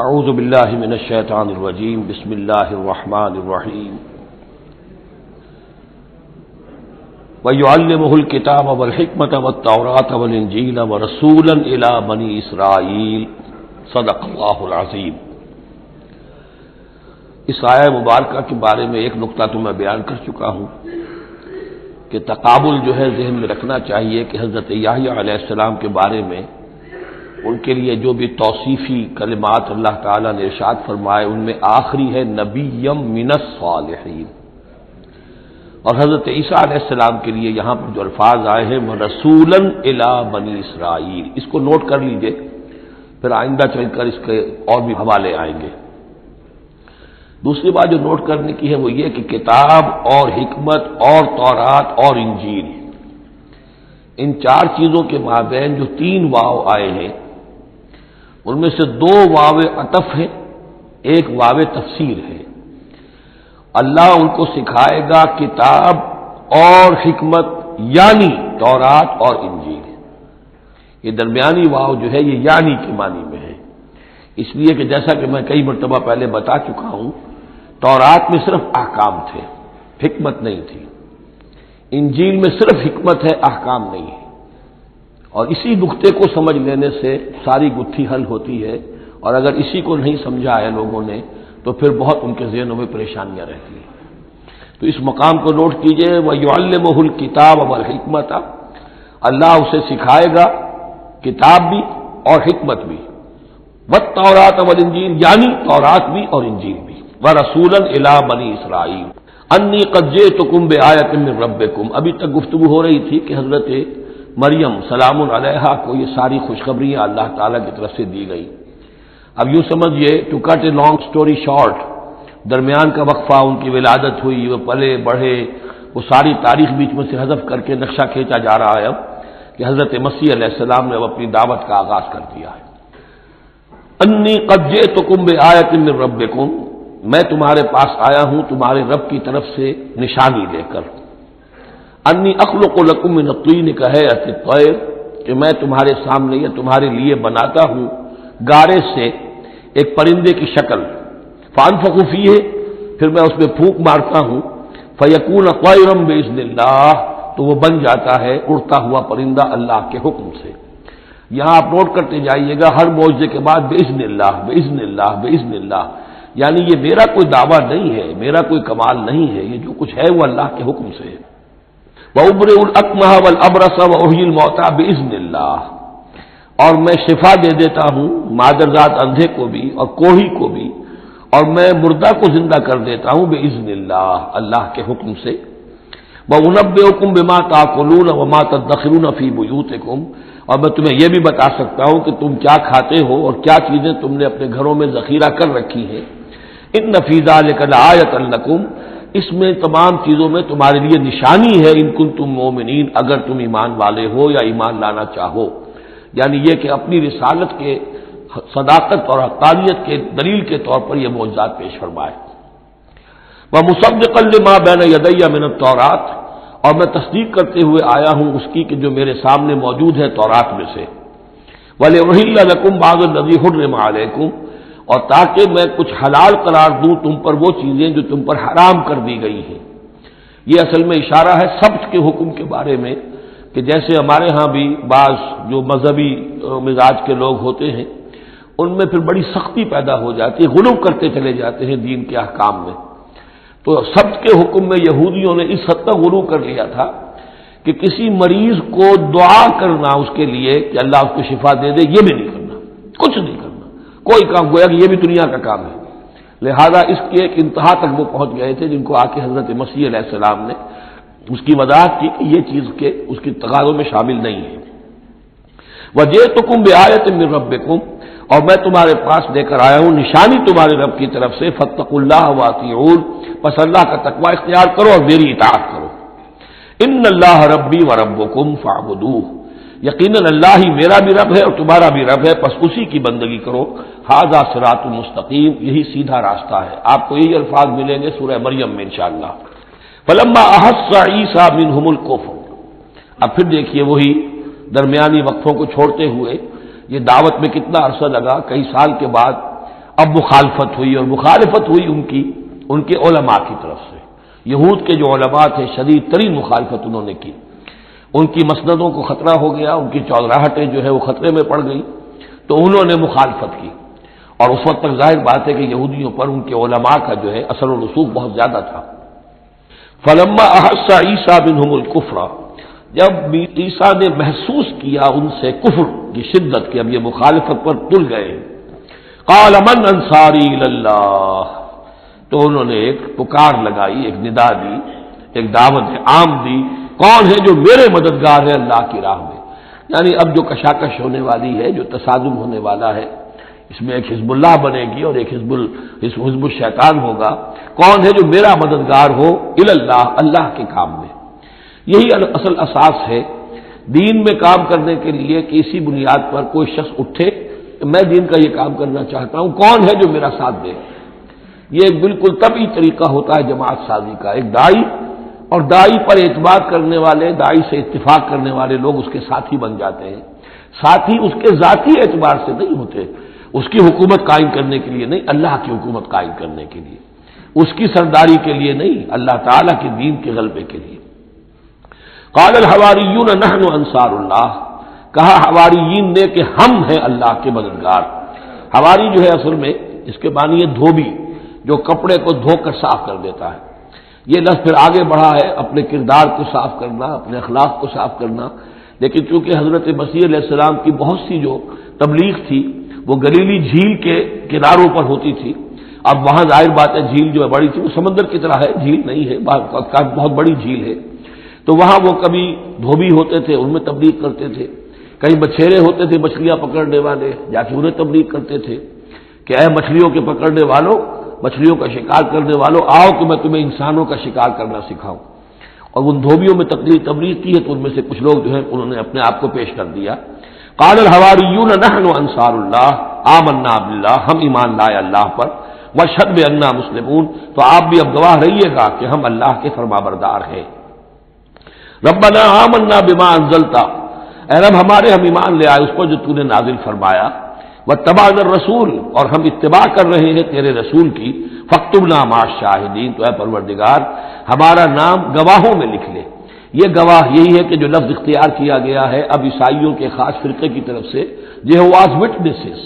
اعوذ باللہ من الشیطان الرجیم بسم اللہ الرحمن الرحیم وَيُعَلِّمُهُ الْكِتَابَ وَالْحِكْمَةَ وَالتَّوْرَاةَ وَالْإِنْجِيلَ وَرَسُولًا إِلَى بَنِي إِسْرَائِيلَ صدق اللہ العظیم۔ اس آیہ مبارکہ کے بارے میں ایک نقطہ تو میں بیان کر چکا ہوں کہ تقابل جو ہے ذہن میں رکھنا چاہیے کہ حضرت یحییٰ علیہ السلام کے بارے میں ان کے لیے جو بھی توصیفی کلمات اللہ تعالیٰ نے ارشاد فرمائے ان میں آخری ہے نبیم من الصالحین، اور حضرت عیسیٰ علیہ السلام کے لیے یہاں پر جو الفاظ آئے ہیں رسولاً الی بنی اسرائیل، اس کو نوٹ کر لیجئے، پھر آئندہ چل کر اس کے اور بھی حوالے آئیں گے۔ دوسری بات جو نوٹ کرنے کی ہے وہ یہ کہ کتاب اور حکمت اور تورات اور انجیل، ان چار چیزوں کے مابین جو تین واو آئے ہیں ان میں سے دو واو عطف ہیں، ایک واو تفسیر ہے۔ اللہ ان کو سکھائے گا کتاب اور حکمت، یعنی تورات اور انجیل۔ یہ درمیانی واو جو ہے یہ یعنی کے معنی میں ہے، اس لیے کہ جیسا کہ میں کئی مرتبہ پہلے بتا چکا ہوں، تورات میں صرف احکام تھے، حکمت نہیں تھی۔ انجیل میں صرف حکمت ہے، احکام نہیں ہے، اور اسی نقطے کو سمجھ لینے سے ساری گتھی حل ہوتی ہے، اور اگر اسی کو نہیں سمجھا ہے لوگوں نے تو پھر بہت ان کے ذہنوں میں پریشانیاں رہتی ہیں۔ تو اس مقام کو نوٹ کیجئے، وَيُعَلِّمُهُ الْكِتَابَ وَالْحِكْمَةَ، اللہ اسے سکھائے گا کتاب بھی اور حکمت بھی، وَالتَّوْرَاةَ وَالْإِنْجِيلَ، یعنی تورات بھی اور انجیل بھی، وَرَسُولًا إِلَى بَنِي إِسْرَائِيلَ انی قد جئتکم بآیۃ من ربکم۔ ابھی تک گفتگو ہو رہی تھی کہ حضرت مریم سلام علیہا کو یہ ساری خوشخبریاں اللہ تعالیٰ کی طرف سے دی گئی۔ اب یوں سمجھیے، to cut a long story short, درمیان کا وقفہ، ان کی ولادت ہوئی، وہ پلے بڑھے، وہ ساری تاریخ بیچ میں سے حذف کر کے نقشہ کھینچا جا رہا ہے اب کہ حضرت مسیح علیہ السلام نے اب اپنی دعوت کا آغاز کر دیا ہے۔ انی قد جئتکم بآیۃ من ربکم، میں تمہارے پاس آیا ہوں تمہارے رب کی طرف سے نشانی لے کر۔ انی اخلق لکم من الطین کہیئۃ الطیر، کہ میں تمہارے سامنے یا تمہارے لیے بناتا ہوں گارے سے ایک پرندے کی شکل، فانفخ فیہ، پھر میں اس میں پھونک مارتا ہوں، فیکون طیرا باذن اللہ، تو وہ بن جاتا ہے اڑتا ہوا پرندہ اللہ کے حکم سے۔ یہاں آپ نوٹ کرتے جائیے گا، ہر معجزے کے بعد باذن اللہ باذن اللہ باذن اللہ، یعنی یہ میرا کوئی دعویٰ نہیں ہے، میرا کوئی کمال نہیں ہے، یہ جو کچھ ہے وہ اللہ کے حکم سے ہے۔ وَأُبْرِئُ الْأَكْمَحَ وَالْأَبْرَصَ وَأُحْيِي الْمَوْتَىٰ بِإِذْنِ اللَّهِ، اور میں شفا دے دیتا ہوں مادرزاد اندھے کو بھی اور کوڑھی کو بھی، اور میں مردہ کو زندہ کر دیتا ہوں بِإِذْنِ اللَّهِ، اللہ کے حکم سے۔ وَأُنَبِّئُكُم بِمَا تَأْكُلُونَ وَمَا تَدَّخِرُونَ فِي بُيُوتِكُم، اور میں تمہیں یہ بھی بتا سکتا ہوں کہ تم کیا کھاتے ہو اور کیا چیزیں تم نے اپنے گھروں میں ذخیرہ کر رکھی ہیں۔ ان فی ذلک لآیۃ لکم، اس میں تمام چیزوں میں تمہارے لیے نشانی ہے، ان کنتم مؤمنین، اگر تم ایمان والے ہو یا ایمان لانا چاہو، یعنی یہ کہ اپنی رسالت کے صداقت اور حقانیت کے دلیل کے طور پر یہ معجزات پیش فرمائے۔ ومصدقا لما بین یدی من التوراۃ، اور میں تصدیق کرتے ہوئے آیا ہوں اس کی کہ جو میرے سامنے موجود ہے تورات میں سے۔ وَلِأُحِلَّ لَكُمْ بَعْضَ الَّذِي حُرِّمَ عَلَيْكُمْ، اور تاکہ میں کچھ حلال قرار دوں تم پر وہ چیزیں جو تم پر حرام کر دی گئی ہیں۔ یہ اصل میں اشارہ ہے سبت کے حکم کے بارے میں، کہ جیسے ہمارے ہاں بھی بعض جو مذہبی مزاج کے لوگ ہوتے ہیں ان میں پھر بڑی سختی پیدا ہو جاتی ہے، غلو کرتے چلے جاتے ہیں دین کے احکام میں۔ تو سبت کے حکم میں یہودیوں نے اس حد تک غلو کر لیا تھا کہ کسی مریض کو دعا کرنا اس کے لیے کہ اللہ اس کو شفا دے دے، یہ بھی نہیں کرنا، کچھ نہیں کرنا، کوئی کام، گویا کہ یہ بھی دنیا کا کام ہے۔ لہذا اس کی ایک انتہا تک وہ پہنچ گئے تھے جن کو آ کے حضرت مسیح علیہ السلام نے اس کی وضاحت کی کہ یہ چیز کے اس کی تقاضوں میں شامل نہیں ہے۔ وَجِئْتُكُم بِآیَةٍ مِّن رَبِّكُمْ، اور میں تمہارے پاس لے کر آیا ہوں نشانی تمہارے رب کی طرف سے، فَاتَّقُوا اللَّهَ وَأَطِیعُونِ، پس اللہ کا تقوی اختیار کرو اور میری اطاعت کرو۔ اِنَّ اللَّهَ رَبِّي وَرَبُّكُمْ فَاعْبُدُوهُ، یقیناً اللہ ہی میرا بھی رب ہے اور تمہارا بھی رب ہے، پس اسی کی بندگی کرو۔ ھذا صراط مستقیم، یہی سیدھا راستہ ہے۔ آپ کو یہی الفاظ ملیں گے سورہ مریم میں انشاءاللہ۔ فلما احس عیسیٰ منہم الکفر، اب پھر دیکھیے وہی درمیانی وقفوں کو چھوڑتے ہوئے یہ دعوت میں کتنا عرصہ لگا، کئی سال کے بعد اب مخالفت ہوئی، اور مخالفت ہوئی ان کے علماء کی طرف سے۔ یہود کے جو علماء تھے شدید ترین مخالفت انہوں نے کی، ان کی مسندوں کو خطرہ ہو گیا، ان کی چودراہٹیں جو ہے وہ خطرے میں پڑ گئی، تو انہوں نے مخالفت کی۔ اور اس وقت تک ظاہر بات ہے کہ یہودیوں پر ان کے علماء کا جو ہے اثر و رسوخ بہت زیادہ تھا۔ فلما احس عیسیٰ منہم الکفر، جب عیسیٰ نے محسوس کیا ان سے کفر کی شدت کہ اب یہ مخالفت پر تل گئے، قال من انصاری اللہ، تو انہوں نے ایک پکار لگائی، ایک ندا دی، ایک دعوت عام دی، کون ہے جو میرے مددگار ہے اللہ کی راہ میں؟ یعنی اب جو کشاکش ہونے والی ہے، جو تصادم ہونے والا ہے، اس میں ایک حزب اللہ بنے گی اور ایک حزب الشیطان ہوگا، کون ہے جو میرا مددگار ہو اللہ، اللہ کے کام میں۔ یہی اصل اساس ہے دین میں کام کرنے کے لیے کہ اسی بنیاد پر کوئی شخص اٹھے کہ میں دین کا یہ کام کرنا چاہتا ہوں، کون ہے جو میرا ساتھ دے۔ یہ ایک بالکل طبعی طریقہ ہوتا ہے جماعت سازی کا، ایک داعی اور داعی پر اعتماد کرنے والے، داعی سے اتفاق کرنے والے لوگ اس کے ساتھی بن جاتے ہیں۔ ساتھی اس کے ذاتی اعتبار سے نہیں ہوتے، اس کی حکومت قائم کرنے کے لیے نہیں، اللہ کی حکومت قائم کرنے کے لیے، اس کی سرداری کے لیے نہیں، اللہ تعالیٰ کے دین کے غلبے کے لیے۔ قال الحواریون نحن انصار اللہ، کہا حواریین نے کہ ہم ہیں اللہ کے مددگار۔ حواری جو ہے اصل میں اس کے معنی ہے دھوبی، جو کپڑے کو دھو کر صاف کر دیتا ہے۔ یہ لفظ پھر آگے بڑھا ہے اپنے کردار کو صاف کرنا، اپنے اخلاق کو صاف کرنا، لیکن چونکہ حضرت مسیح علیہ السلام کی بہت سی جو تبلیغ تھی وہ گلیلی جھیل کے کناروں پر ہوتی تھی۔ اب وہاں ظاہر بات ہے جھیل جو ہے بڑی تھی، وہ سمندر کی طرح ہے، جھیل نہیں ہے، بہت بڑی جھیل ہے، تو وہاں وہ کبھی دھوبی ہوتے تھے، ان میں تبلیغ کرتے تھے، کئی بچھیرے ہوتے تھے مچھلیاں پکڑنے والے، جا کے انہیں تبلیغ کرتے تھے کہ اے مچھلیوں کے پکڑنے والوں، مچھلیوں کا شکار کرنے والوں، آؤ کہ میں تمہیں انسانوں کا شکار کرنا سکھاؤں۔ اور ان دھوبیوں میں تبلیغ کی ہے، تو ان میں سے کچھ لوگ جو ہے انہوں نے اپنے آپ کو پیش کر دیا۔ قال الحواریون نحن انصار اللہ آمنا باللہ، ہم ایمان لائے اللہ پر، واشہد بأننا مسلمون، تو آپ بھی اب گواہ رہیے گا کہ ہم اللہ کے فرمانبردار ہیں۔ ربنا آمنا بما انزلت، اے رب ہمارے ہم ایمان لے آئے اس پر جو تو نے نازل فرمایا، واتبعنا الرسول، اور ہم اتباع کر رہے ہیں تیرے رسول کی، فاکتبنا مع الشاہدین، تو اے پروردگار ہمارا نام گواہوں میں لکھ لے۔ یہ گواہ یہی ہے کہ جو لفظ اختیار کیا گیا ہے اب عیسائیوں کے خاص فرقے کی طرف سے، یہواز وٹنسز،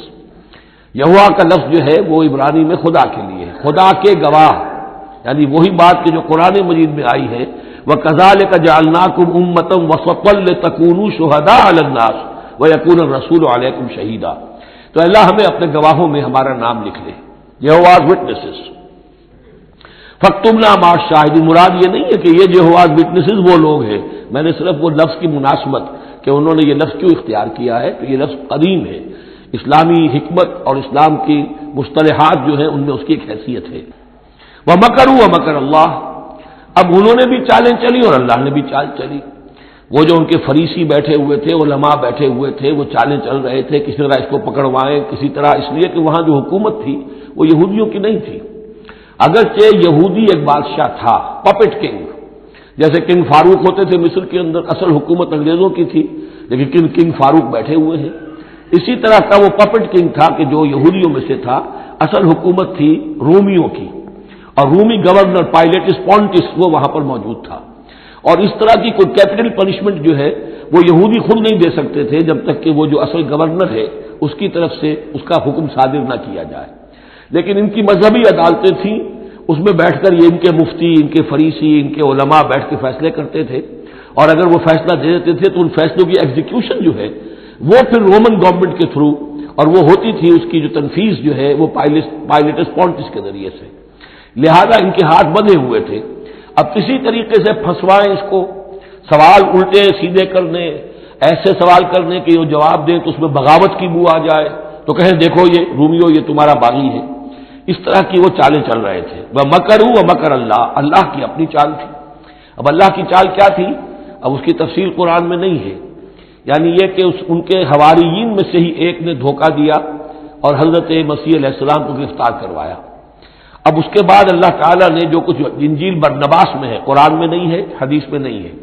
یہوا کا لفظ جو ہے وہ عبرانی میں خدا کے لیے ہے، خدا کے گواہ، یعنی وہی بات کہ جو قرآن مجید میں آئی ہے، وَكَذَلِكَ جَعَلْنَاكُمْ أُمَّةً وَسَطًا لِتَكُونُوا شُهَدَاءَ عَلَى النَّاسِ وَيَكُونَ الرَّسُولُ عَلَيْكُمْ شَهِيدًا، تو اللہ ہمیں اپنے گواہوں میں ہمارا نام لکھ لے، یہواز وٹنسز۔ فاکتبنا مع الشاہدین، مراد یہ نہیں ہے کہ یہ یہواز وٹنسز وہ لوگ ہیں، میں نے صرف وہ لفظ کی مناسبت کہ انہوں نے یہ لفظ کیوں اختیار کیا ہے، تو یہ لفظ قدیم ہے، اسلامی حکمت اور اسلام کی مصطلحات جو ہیں ان میں اس کی ایک حیثیت ہے۔ وَمَكَرُوا وَمَكَرَ اللَّهُ، اب انہوں نے بھی چالیں چلی اور اللہ نے بھی چال چلی۔ وہ جو ان کے فریسی بیٹھے ہوئے تھے، علماء بیٹھے ہوئے تھے، وہ چالیں چل رہے تھے کسی طرح اس کو پکڑوائیں، کسی طرح، اس لیے کہ وہاں جو حکومت تھی وہ یہودیوں کی نہیں تھی، اگرچہ یہودی ایک بادشاہ تھا، پپٹ کنگ، جیسے کنگ فاروق ہوتے تھے مصر کے اندر، اصل حکومت انگریزوں کی تھی، لیکن کنگ فاروق بیٹھے ہوئے ہیں، اسی طرح کا وہ پپٹ کنگ تھا کہ جو یہودیوں میں سے تھا، اصل حکومت تھی رومیوں کی، اور رومی گورنر پائلیٹس پونٹس وہ وہاں پر موجود تھا، اور اس طرح کی کوئی کیپٹل پنشمنٹ جو ہے وہ یہودی خود نہیں دے سکتے تھے جب تک کہ وہ جو اصل گورنر ہے اس کی طرف سے اس کا حکم صادر نہ کیا جائے، لیکن ان کی مذہبی عدالتیں تھیں، اس میں بیٹھ کر یہ ان کے مفتی، ان کے فریسی، ان کے علماء بیٹھ کے فیصلے کرتے تھے، اور اگر وہ فیصلہ دے دیتے تھے تو ان فیصلوں کی ایگزیکیوشن جو ہے وہ پھر رومن گورنمنٹ کے تھرو، اور وہ ہوتی تھی اس کی جو تنفیذ جو ہے وہ پائلیٹس پونٹس کے ذریعے سے، لہذا ان کے ہاتھ بندھے ہوئے تھے۔ اب کسی طریقے سے پھنسوائیں اس کو، سوال الٹے سیدھے کرنے، ایسے سوال کرنے کہ وہ جواب دیں تو اس میں بغاوت کی بو آ جائے، تو کہیں دیکھو یہ رومیو یہ تمہارا باغی ہے، اس طرح کی وہ چالیں چل رہے تھے۔ وَمَكَرُوا وَمَكَرَ اللَّهُ، اللہ کی اپنی چال تھی۔ اب اللہ کی چال کیا تھی، اب اس کی تفصیل قرآن میں نہیں ہے، یعنی یہ کہ ان کے حواریین میں سے ہی ایک نے دھوکہ دیا اور حضرت مسیح علیہ السلام کو گرفتار کروایا۔ اب اس کے بعد اللہ تعالیٰ نے جو کچھ انجیل برنباس میں ہے، قرآن میں نہیں ہے، حدیث میں نہیں ہے،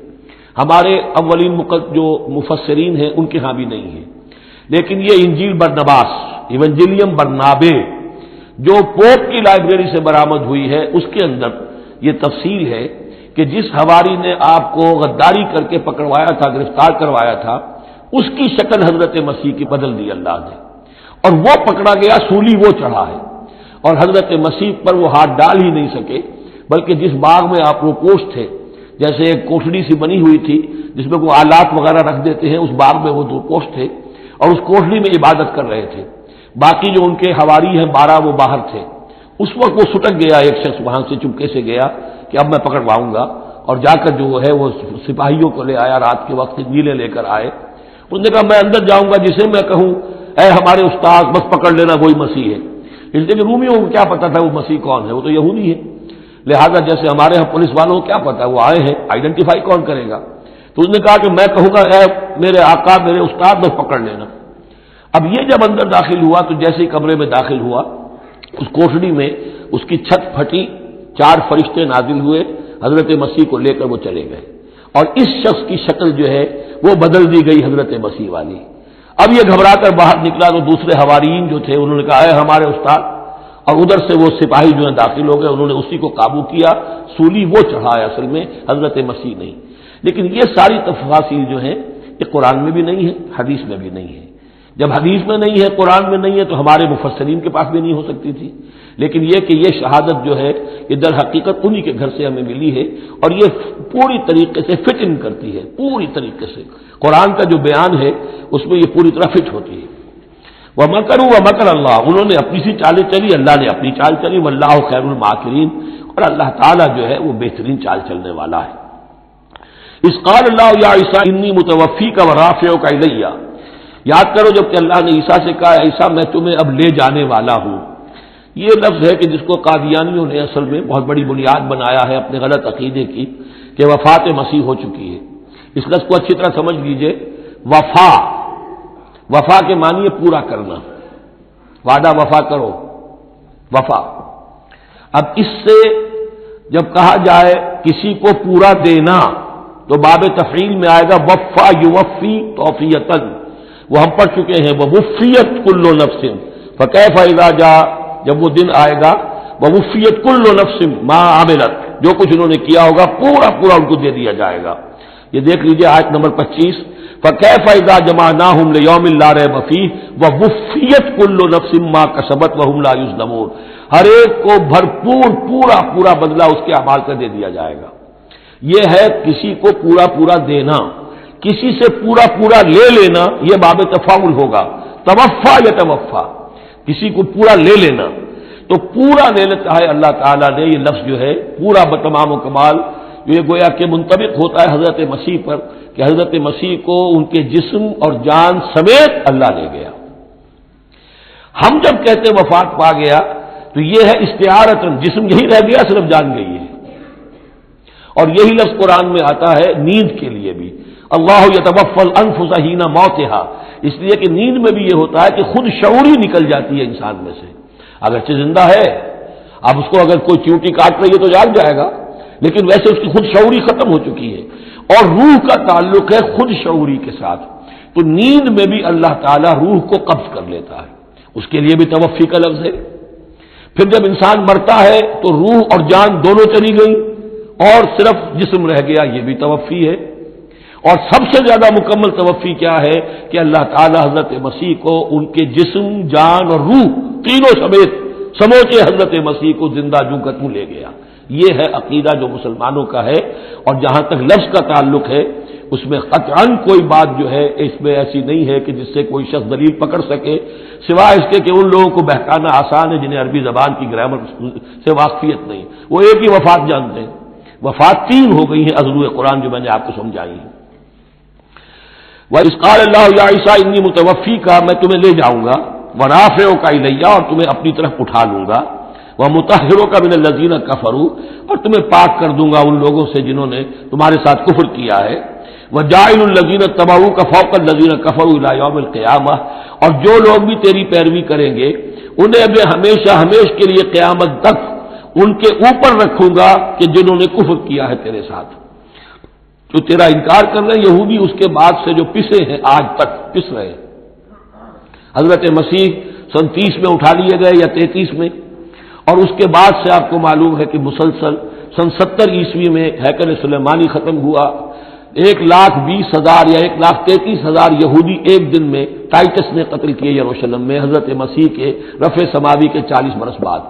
ہمارے اولین جو مفسرین ہیں ان کے ہاں بھی نہیں ہے، لیکن یہ انجیل برنباس، ایونجیلیم برنابے، جو پوپ کی لائبریری سے برآمد ہوئی ہے اس کے اندر یہ تفصیل ہے کہ جس حواری نے آپ کو غداری کر کے پکڑوایا تھا، گرفتار کروایا تھا، اس کی شکل حضرت مسیح کی بدل دی اللہ نے، اور وہ پکڑا گیا، سولی وہ چڑھا ہے، اور حضرت مسیح پر وہ ہاتھ ڈال ہی نہیں سکے، بلکہ جس باغ میں آپ وہ پوش تھے، جیسے ایک کوٹڑی سی بنی ہوئی تھی جس میں کوئی آلات وغیرہ رکھ دیتے ہیں، اس باغ میں وہ دو پوش تھے اور اس کوٹڑی میں عبادت کر رہے تھے، باقی جو ان کے حواری ہیں 12 وہ باہر تھے۔ اس وقت وہ سٹک گیا، ایک شخص وہاں سے چپکے سے گیا کہ اب میں پکڑواؤں گا، اور جا کر جو ہے وہ سپاہیوں کو لے آیا، رات کے وقت نیلے لے کر آئے، انہوں نے کہا میں اندر جاؤں گا، جسے میں کہوں اے ہمارے استاد بس پکڑ لینا وہی مسیح ہے، اس لیے کہ رومیوں کو کیا پتا تھا وہ مسیح کون ہے، وہ تو یہودی ہے، لہذا جیسے ہمارے ہاں پولیس والوں کو کیا پتا ہے وہ آئے ہیں، آئیڈینٹیفائی کون کرے گا، تو اس نے کہا کہ میں کہوں گا اے میرے آقا میرے استاد بس پکڑ لینا۔ اب یہ جب اندر داخل ہوا تو جیسے ہی کمرے میں داخل ہوا، اس کوٹڑی میں اس کی چھت پھٹی، 4 فرشتے نازل ہوئے، حضرت مسیح کو لے کر وہ چلے گئے، اور اس شخص کی شکل جو ہے وہ بدل دی گئی حضرت مسیح والی۔ اب یہ گھبرا کر باہر نکلا تو دوسرے حواریین جو تھے انہوں نے کہا اے ہمارے استاد، اور ادھر سے وہ سپاہی جو ہیں داخل ہو گئے، انہوں نے اسی کو قابو کیا، سولی وہ چڑھا ہے اصل میں، حضرت مسیح نہیں۔ لیکن یہ ساری تفاصیل جو ہیں یہ قرآن میں بھی نہیں ہے، حدیث میں بھی نہیں ہے۔ جب حدیث میں نہیں ہے، قرآن میں نہیں ہے، تو ہمارے مفسرین کے پاس بھی نہیں ہو سکتی تھی، لیکن یہ کہ یہ شہادت جو ہے یہ در حقیقت انہی کے گھر سے ہمیں ملی ہے، اور یہ پوری طریقے سے فٹ ان کرتی ہے، پوری طریقے سے قرآن کا جو بیان ہے اس میں یہ پوری طرح فٹ ہوتی ہے۔ وَمَكَرُوا وَمَكَرَ اللَّهُ، انہوں نے اپنی سی چالیں چلی، اللہ نے اپنی چال چلی، وَاللَّهُ خَيْرُ الْمَاكِرِينَ، اور اللہ تعالیٰ جو ہے وہ بہترین چال چلنے والا ہے۔ اِذْ قَالَ اللَّهُ يَا عِيسَىٰ إِنِّي مُتَوَفِّيكَ وَرَافِعُكَ إِلَيَّ، یاد کرو جب کہ اللہ نے عیسیٰ سے کہا عیسیٰ میں تمہیں اب لے جانے والا ہوں، یہ لفظ ہے کہ جس کو قادیانیوں نے اصل میں بہت بڑی بنیاد بنایا ہے اپنے غلط عقیدے کی کہ وفات مسیح ہو چکی ہے۔ اس لفظ کو اچھی طرح سمجھ لیجئے، وفا، وفا کے معنی ہے پورا کرنا، وعدہ وفا کرو، وفا۔ اب اس سے جب کہا جائے کسی کو پورا دینا تو باب تفعیل میں آئے گا وفا یوفی توفیتن، وہ ہم پڑھ چکے ہیں، ووفیت کل نفس فکیف اذا جاء، جب وہ دن آئے گا ووفیت کل نفس ما عملت، جو کچھ انہوں نے کیا ہوگا پورا پورا ان کو دے دیا جائے گا۔ یہ دیکھ لیجئے آیت نمبر 25، فکیف اذا جمعناہم لیوم لا ریب فیہ ووفیت کل نفس ما کسبت وہم لا یظلمون، ہر ایک کو بھرپور پورا پورا بدلہ اس کے اعمال کا دے دیا جائے گا۔ یہ ہے کسی کو پورا پورا دینا، کسی سے پورا پورا لے لینا یہ باب تفاعل ہوگا، توفا یا توفا، کسی کو پورا لے لینا، تو پورا لینا چاہے اللہ تعالیٰ نے، یہ لفظ جو ہے پورا بتمام و کمال یہ گویا کہ منطبق ہوتا ہے حضرت مسیح پر کہ حضرت مسیح کو ان کے جسم اور جان سمیت اللہ لے گیا۔ ہم جب کہتے وفات پا گیا تو یہ ہے استعارتاً، جسم یہی رہ گیا صرف جان گئی ہے، اور یہی لفظ قرآن میں آتا ہے نیند کے لیے بھی، اللہ یتوفی الانفس حین موتہا، اس لیے کہ نیند میں بھی یہ ہوتا ہے کہ خود شعوری نکل جاتی ہے انسان میں سے، اگرچہ زندہ ہے، اب اس کو اگر کوئی چیوٹی کاٹ رہی ہے تو جاگ جائے گا، لیکن ویسے اس کی خود شعوری ختم ہو چکی ہے، اور روح کا تعلق ہے خود شعوری کے ساتھ، تو نیند میں بھی اللہ تعالیٰ روح کو قبض کر لیتا ہے، اس کے لیے بھی توفی کا لفظ ہے۔ پھر جب انسان مرتا ہے تو روح اور جان دونوں چلی گئی اور صرف جسم رہ گیا، یہ بھی توفی ہے۔ اور سب سے زیادہ مکمل توفی کیا ہے کہ اللہ تعالیٰ حضرت مسیح کو ان کے جسم، جان اور روح تینوں سمیت سموچے حضرت مسیح کو زندہ جو کا تو لے گیا۔ یہ ہے عقیدہ جو مسلمانوں کا ہے، اور جہاں تک لفظ کا تعلق ہے اس میں قطعاً کوئی بات جو ہے اس میں ایسی نہیں ہے کہ جس سے کوئی شخص دلیل پکڑ سکے، سوائے اس کے کہ ان لوگوں کو بہکانا آسان ہے جنہیں عربی زبان کی گرامر سے واقفیت نہیں، وہ ایک ہی وفات جانتے ہیں، وفات 3 ہو گئی ہیں اضروع قرآن جو میں نے آپ کو سمجھائی ہے۔ وَإِذْ قَالَ اللَّهُ يَا عِيسَىٰ إِنِّي مُتَوَفِّيكَ، میں تمہیں لے جاؤں گا، وَرَافِعُكَ إِلَيَّ، اور تمہیں اپنی طرف اٹھا لوں گا، وَمُطَهِّرُكَ مِنَ الَّذِينَ كَفَرُوا، اور تمہیں پاک کر دوں گا ان لوگوں سے جنہوں نے تمہارے ساتھ کفر کیا ہے، وَجَاعِلُ الَّذِينَ اتَّبَعُوكَ فَوْقَ الَّذِينَ كَفَرُوا إِلَىٰ يَوْمِ الْقِيَامَةِ، اور جو لوگ بھی تیری پیروی کریں گے انہیں اب ہمیشہ ہمیش کے لیے قیامت تک ان کے اوپر رکھوں گا کہ جنہوں نے کفر کیا ہے تیرے ساتھ، جو تیرا انکار کر رہے ہیں یہودی، اس کے بعد سے جو پسے ہیں آج تک پس رہے ہیں۔ حضرت مسیح سن 30 میں اٹھا لیے گئے یا 33 میں، اور اس کے بعد سے آپ کو معلوم ہے کہ مسلسل سن 70 عیسوی میں ہیکل سلیمانی ختم ہوا. 1,20,000 یا 1,33,000 یہودی ایک دن میں ٹائٹس نے قتل کیے یروشلم میں حضرت مسیح کے رفع سماوی کے 40 برس بعد.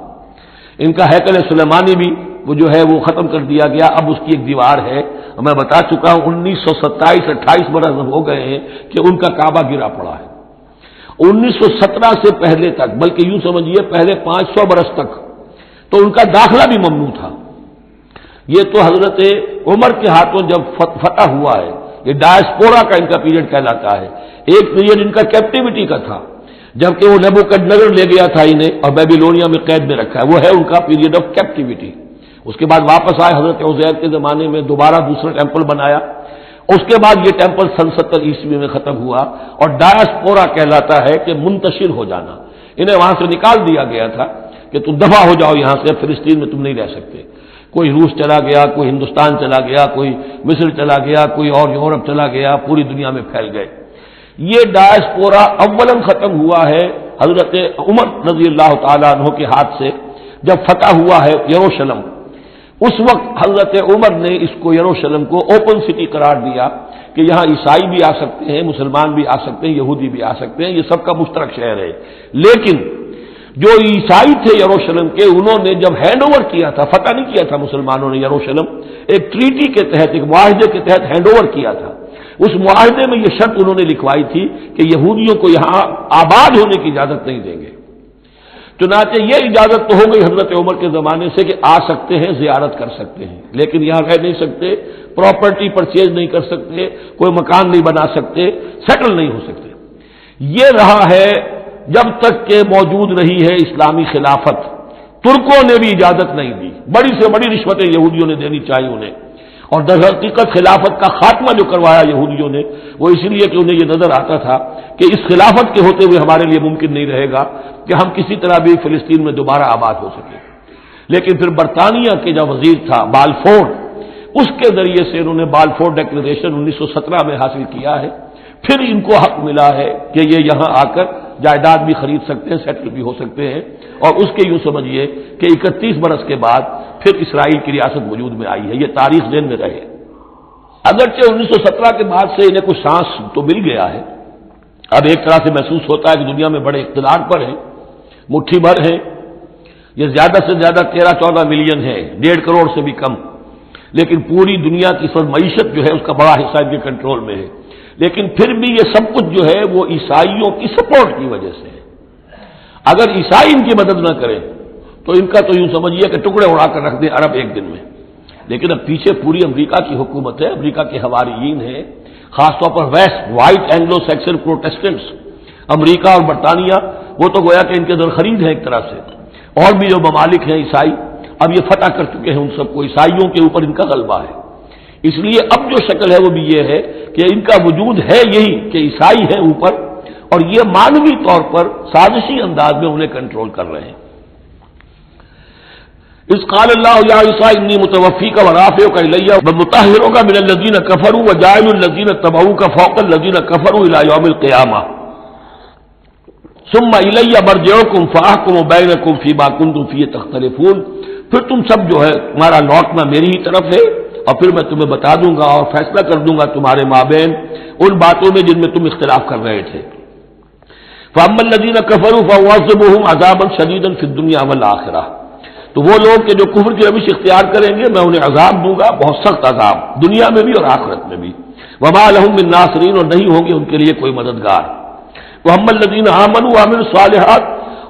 ان کا ہیکل سلیمانی بھی وہ جو ہے وہ ختم کر دیا گیا. اب اس کی ایک دیوار ہے. میں بتا چکا ہوں 1927-28 برس ہو گئے ہیں کہ ان کا کعبہ گرا پڑا ہے. 1917 سے پہلے تک، بلکہ یوں سمجھیے پہلے 500 برس تک تو ان کا داخلہ بھی ممنوع تھا. یہ تو حضرت عمر کے ہاتھوں جب فتح ہوا ہے، یہ ڈائسپورا کا ان کا پیریڈ کہلاتا ہے. ایک پیریڈ ان کا کیپٹیوٹی کا تھا، جبکہ وہ نیبوکڈنیزر لے گیا تھا انہیں اور بیبیلونیا میں قید میں رکھا ہے. وہ ہے ان کا پیریڈ آف کیپٹیوٹی. اس کے بعد واپس آئے حضرت عزیر کے زمانے میں، دوبارہ دوسرا ٹیمپل بنایا. اس کے بعد یہ ٹیمپل سن 70 عیسوی میں ختم ہوا اور ڈائسپورا کہلاتا ہے کہ منتشر ہو جانا. انہیں وہاں سے نکال دیا گیا تھا کہ تم دفع ہو جاؤ یہاں سے، فلسطین میں تم نہیں رہ سکتے. کوئی روس چلا گیا، کوئی ہندوستان چلا گیا، کوئی مصر چلا گیا، کوئی اور یورپ چلا گیا، پوری دنیا میں پھیل گئے. یہ ڈائسپورا اولاً ختم ہوا ہے حضرت عمر رضی اللہ تعالیٰ عنہ کے ہاتھ سے، جب فتح ہوا ہے یروشلم. اس وقت حضرت عمر نے اس کو یروشلم کو اوپن سٹی قرار دیا کہ یہاں عیسائی بھی آ سکتے ہیں، مسلمان بھی آ سکتے ہیں، یہودی بھی آ سکتے ہیں، یہ سب کا مشترک شہر ہے. لیکن جو عیسائی تھے یروشلم کے، انہوں نے جب ہینڈ اوور کیا تھا، فتح نہیں کیا تھا مسلمانوں نے یروشلم، ایک ٹریٹی کے تحت، ایک معاہدے کے تحت ہینڈ اوور کیا تھا. اس معاہدے میں یہ شرط انہوں نے لکھوائی تھی کہ یہودیوں کو یہاں آباد ہونے کی اجازت نہیں دیں گے. چنانچہ یہ اجازت تو ہو گئی حضرت عمر کے زمانے سے کہ آ سکتے ہیں، زیارت کر سکتے ہیں، لیکن یہاں رہ نہیں سکتے، پراپرٹی پرچیز نہیں کر سکتے، کوئی مکان نہیں بنا سکتے، سیٹل نہیں ہو سکتے. یہ رہا ہے جب تک کہ موجود رہی ہے اسلامی خلافت. ترکوں نے بھی اجازت نہیں دی. بڑی سے بڑی رشوتیں یہودیوں نے دینی چاہیے انہیں، اور در حقیقت خلافت کا خاتمہ جو کروایا یہودیوں نے وہ اس لیے کہ انہیں یہ نظر آتا تھا کہ اس خلافت کے ہوتے ہوئے ہمارے لیے ممکن نہیں رہے گا کہ ہم کسی طرح بھی فلسطین میں دوبارہ آباد ہو سکیں. لیکن پھر برطانیہ کے جو وزیر تھا بالفور، اس کے ذریعے سے انہوں نے بالفور ڈیکلریشن 1917 میں حاصل کیا ہے. پھر ان کو حق ملا ہے کہ یہ یہاں آ کر جائیداد بھی خرید سکتے ہیں، سیٹل بھی ہو سکتے ہیں. اور اس کے یوں سمجھیے کہ 31 برس کے بعد پھر اسرائیل کی ریاست وجود میں آئی ہے. یہ تاریخ ذہن میں رہے. اگرچہ 1917 کے بعد سے انہیں کچھ سانس تو مل گیا ہے. اب ایک طرح سے محسوس ہوتا ہے کہ دنیا میں بڑے اقتدار پر ہیں، مٹھی بھر ہیں. یہ زیادہ سے زیادہ 13-14 ملین ہے، 1.5 کروڑ سے بھی کم. لیکن پوری دنیا کی سب معیشت جو ہے اس کا بڑا حصہ ان کے کنٹرول میں ہے. لیکن پھر بھی یہ سب کچھ جو ہے وہ عیسائیوں کی سپورٹ کی وجہ سے ہے. اگر عیسائی ان کی مدد نہ کریں تو ان کا تو یوں سمجھیے کہ ٹکڑے اڑا کر رکھ دیں عرب ایک دن میں. لیکن اب پیچھے پوری امریکہ کی حکومت ہے، امریکہ کے حواریین ہیں، خاص طور پر west white Anglo Saxon Protestants, امریکہ اور برطانیہ، وہ تو گویا کہ ان کے در خرید ہے ایک طرح سے. اور بھی جو ممالک ہیں عیسائی اب یہ فتح کر چکے ہیں ان سب کو. عیسائیوں کے اوپر ان کا غلبہ ہے. اس لیے اب جو شکل ہے وہ بھی یہ ہے کہ ان کا وجود ہے یہی کہ عیسائی ہے اوپر، اور یہ مانوی طور پر سازشی انداز میں انہیں کنٹرول کر رہے ہیں. اس قال اللہ یا عیسیٰ انی متوفیک ورافعک الی ومطہرک من الذین کفروا وجاعل الذین اتبعوک فوق الذین کفروا الی یوم القیامہ ثم الی مرجعکم فاحکم بینکم فیما کنتم فیہ تختلفون. پھر تم سب جو ہے تمہارا لوٹنا میری ہی طرف ہے، اور پھر میں تمہیں بتا دوں گا اور فیصلہ کر دوں گا تمہارے مابین ان باتوں میں جن میں تم اختلاف کر رہے تھے. فاما الذین کفروا فاعذبهم عذابا شدیدا فی الدنیا والآخرہ. تو وہ لوگ کہ جو کفر کی روش اختیار کریں گے میں انہیں عذاب دوں گا، بہت سخت عذاب، دنیا میں بھی اور آخرت میں بھی. وما لهم من ناصرین، اور نہیں ہوں گے ان کے لیے کوئی مددگار. واما الذین آمنوا وعملوا الصالحات،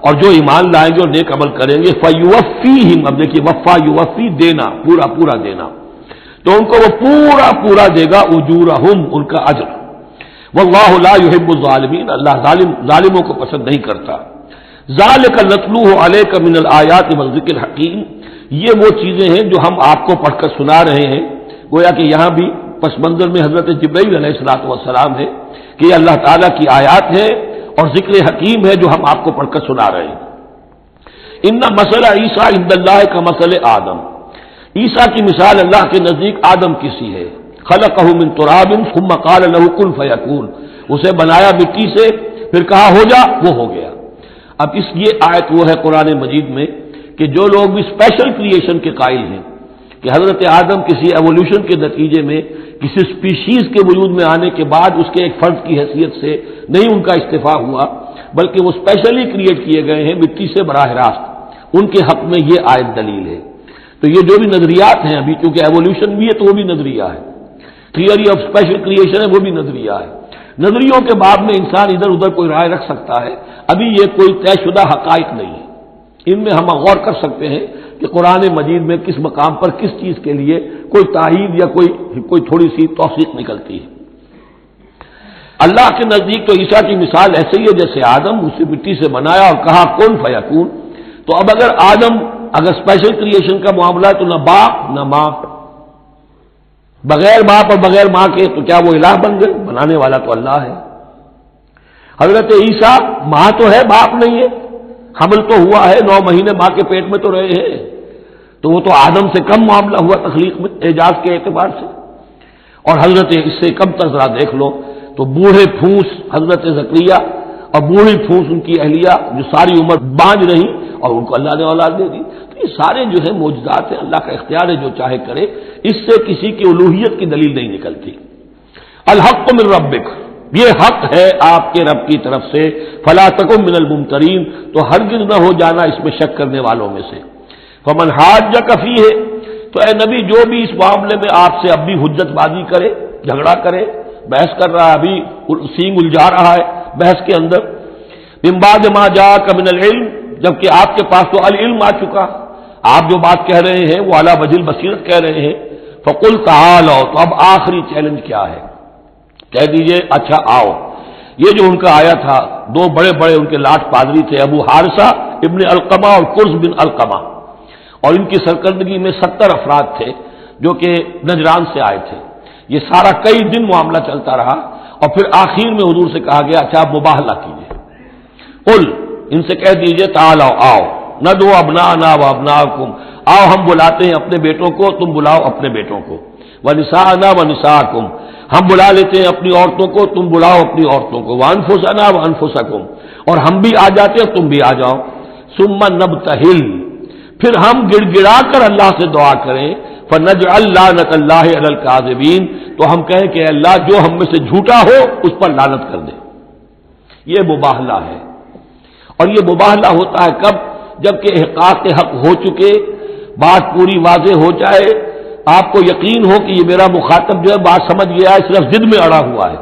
اور جو ایمان لائیں گے اور نیک عمل کریں گے فیوفیہم، اب دیکھیے وفا یوفی دینا، پورا پورا دینا، تو ان کو وہ پورا پورا دے گا اجورہم، ان کا اجر. واللہ لا یحب الظالمین، اللہ ظالموں کو پسند نہیں کرتا. ذالک نتلوہ علیک من الآیات والذکر الحکیم، یہ وہ چیزیں ہیں جو ہم آپ کو پڑھ کر سنا رہے ہیں. گویا کہ یہاں بھی پس منظر میں حضرت جبرائیل علیہ الصلوۃ والسلام ہے کہ یہ اللہ تعالیٰ کی آیات ہے اور ذکر حکیم ہے جو ہم آپ کو پڑھ کر سنا رہے ہیں. ان مسئلہ عیسیٰ عند اللہ کا مسئلہ آدم، عیسیٰ کی مثال اللہ کے نزدیک آدم کی سی ہے. خلقہ من تراب ثم قال له کن فیکون، اسے بنایا مٹی سے پھر کہا ہو جا، وہ ہو گیا. اب اس یہ آیت وہ ہے قرآن مجید میں کہ جو لوگ بھی اسپیشل کریشن کے قائل ہیں کہ حضرت آدم کسی ایوولوشن کے نتیجے میں کسی اسپیشیز کے وجود میں آنے کے بعد اس کے ایک فرد کی حیثیت سے نہیں ان کا استعفیٰ ہوا بلکہ وہ اسپیشلی کریٹ کیے گئے ہیں مٹی سے براہ راست، ان کے حق میں یہ آیت دلیل ہے۔ تو یہ جو بھی نظریات ہیں ابھی، چونکہ ایوولوشن بھی ہے تو وہ بھی نظریہ ہے، تھیوری آف اسپیشل کریشن ہے وہ بھی نظریہ ہے، نظریوں کے باب میں انسان ادھر ادھر کوئی رائے رکھ سکتا ہے، ابھی یہ کوئی طے شدہ حقائق نہیں ہے۔ ان میں ہم غور کر سکتے ہیں کہ قرآن مجید میں کس مقام پر کس چیز کے لیے کوئی تائید یا کوئی تھوڑی سی توثیق نکلتی ہے۔ اللہ کے نزدیک تو عیسیٰ کی مثال ایسے ہی ہے جیسے آدم، اسے مٹی سے بنایا اور کہا کن فیکون۔ تو اب اگر اسپیشل کریشن کا معاملہ ہے تو نہ باپ نہ ماں، بغیر باپ اور بغیر ماں کے تو کیا وہ الہ بن گئے؟ بنانے والا تو اللہ ہے۔ حضرت عیسیٰ ماں تو ہے باپ نہیں ہے، حمل تو ہوا ہے، 9 مہینے ماں کے پیٹ میں تو رہے ہیں، تو وہ تو آدم سے کم معاملہ ہوا تخلیق میں اعجاز کے اعتبار سے۔ اور حضرت اس سے کم تر ذرا دیکھ لو تو بوڑھے پھوس حضرت زکریا اور بوڑھی پھوس ان کی اہلیہ جو ساری عمر بانج رہی اور ان کو اللہ نے اولاد دے دی۔ تو یہ سارے جو ہے معجزات ہیں، اللہ کا اختیار ہے جو چاہے کرے، اس سے کسی کی الوہیت کی دلیل نہیں نکلتی۔ الحق من ربک، یہ حق ہے آپ کے رب کی طرف سے، فلا تکن من الممترین، تو ہرگز نہ ہو جانا اس میں شک کرنے والوں میں سے۔ فمن حاجک فیہ، تو اے نبی جو بھی اس معاملے میں آپ سے اب بھی حجت بازی کرے، جھگڑا کرے، بحث کر رہا ہے، ابھی سینگ الجھا رہا ہے بحث کے اندر، من بعد ما جاءک من العلم، جبکہ آپ کے پاس تو العلم آ چکا، آپ جو بات کہہ رہے ہیں وہ علی وجہ البصیرت کہہ رہے ہیں، فقل تعالوا، تو اب آخری چیلنج کیا ہے؟ کہہ دیجئے اچھا آؤ۔ یہ جو ان کا آیا تھا، 2 بڑے بڑے ان کے لاٹ پادری تھے، ابو حارثہ ابن علقمہ اور قرظ بن علقمہ، اور ان کی سرکردگی میں 70 افراد تھے جو کہ نجران سے آئے تھے۔ یہ سارا کئی دن معاملہ چلتا رہا اور پھر آخر میں حضور سے کہا گیا اچھا آپ مباہلہ کیجیے، قل، ان سے کہہ دیجئے تعالوا، آؤ، ندعو ابناءنا وابناءکم، آؤ ہم بلاتے ہیں اپنے بیٹوں کو، تم بلاؤ اپنے بیٹوں کو، ونساءنا ونساءکم، ہم بلا لیتے ہیں اپنی عورتوں کو، تم بلاؤ اپنی عورتوں کو، وانفسنا وانفسکم، اور ہم بھی آ جاتے ہیں تم بھی آ جاؤ، ثم نبتہل، پھر ہم گڑ گڑا کر اللہ سے دعا کریں، فنجعل لعنت اللہ علی الکاذبین، تو ہم کہیں کہ اللہ جو ہم میں سے جھوٹا ہو اس پر لعنت کر دے۔ یہ مباہلہ ہے، اور یہ مباہلہ ہوتا ہے کب؟ جبکہ احقاق حق ہو چکے، بات پوری واضح ہو جائے، آپ کو یقین ہو کہ یہ میرا مخاطب جو ہے بات سمجھ گیا ہے، صرف ضد میں اڑا ہوا ہے،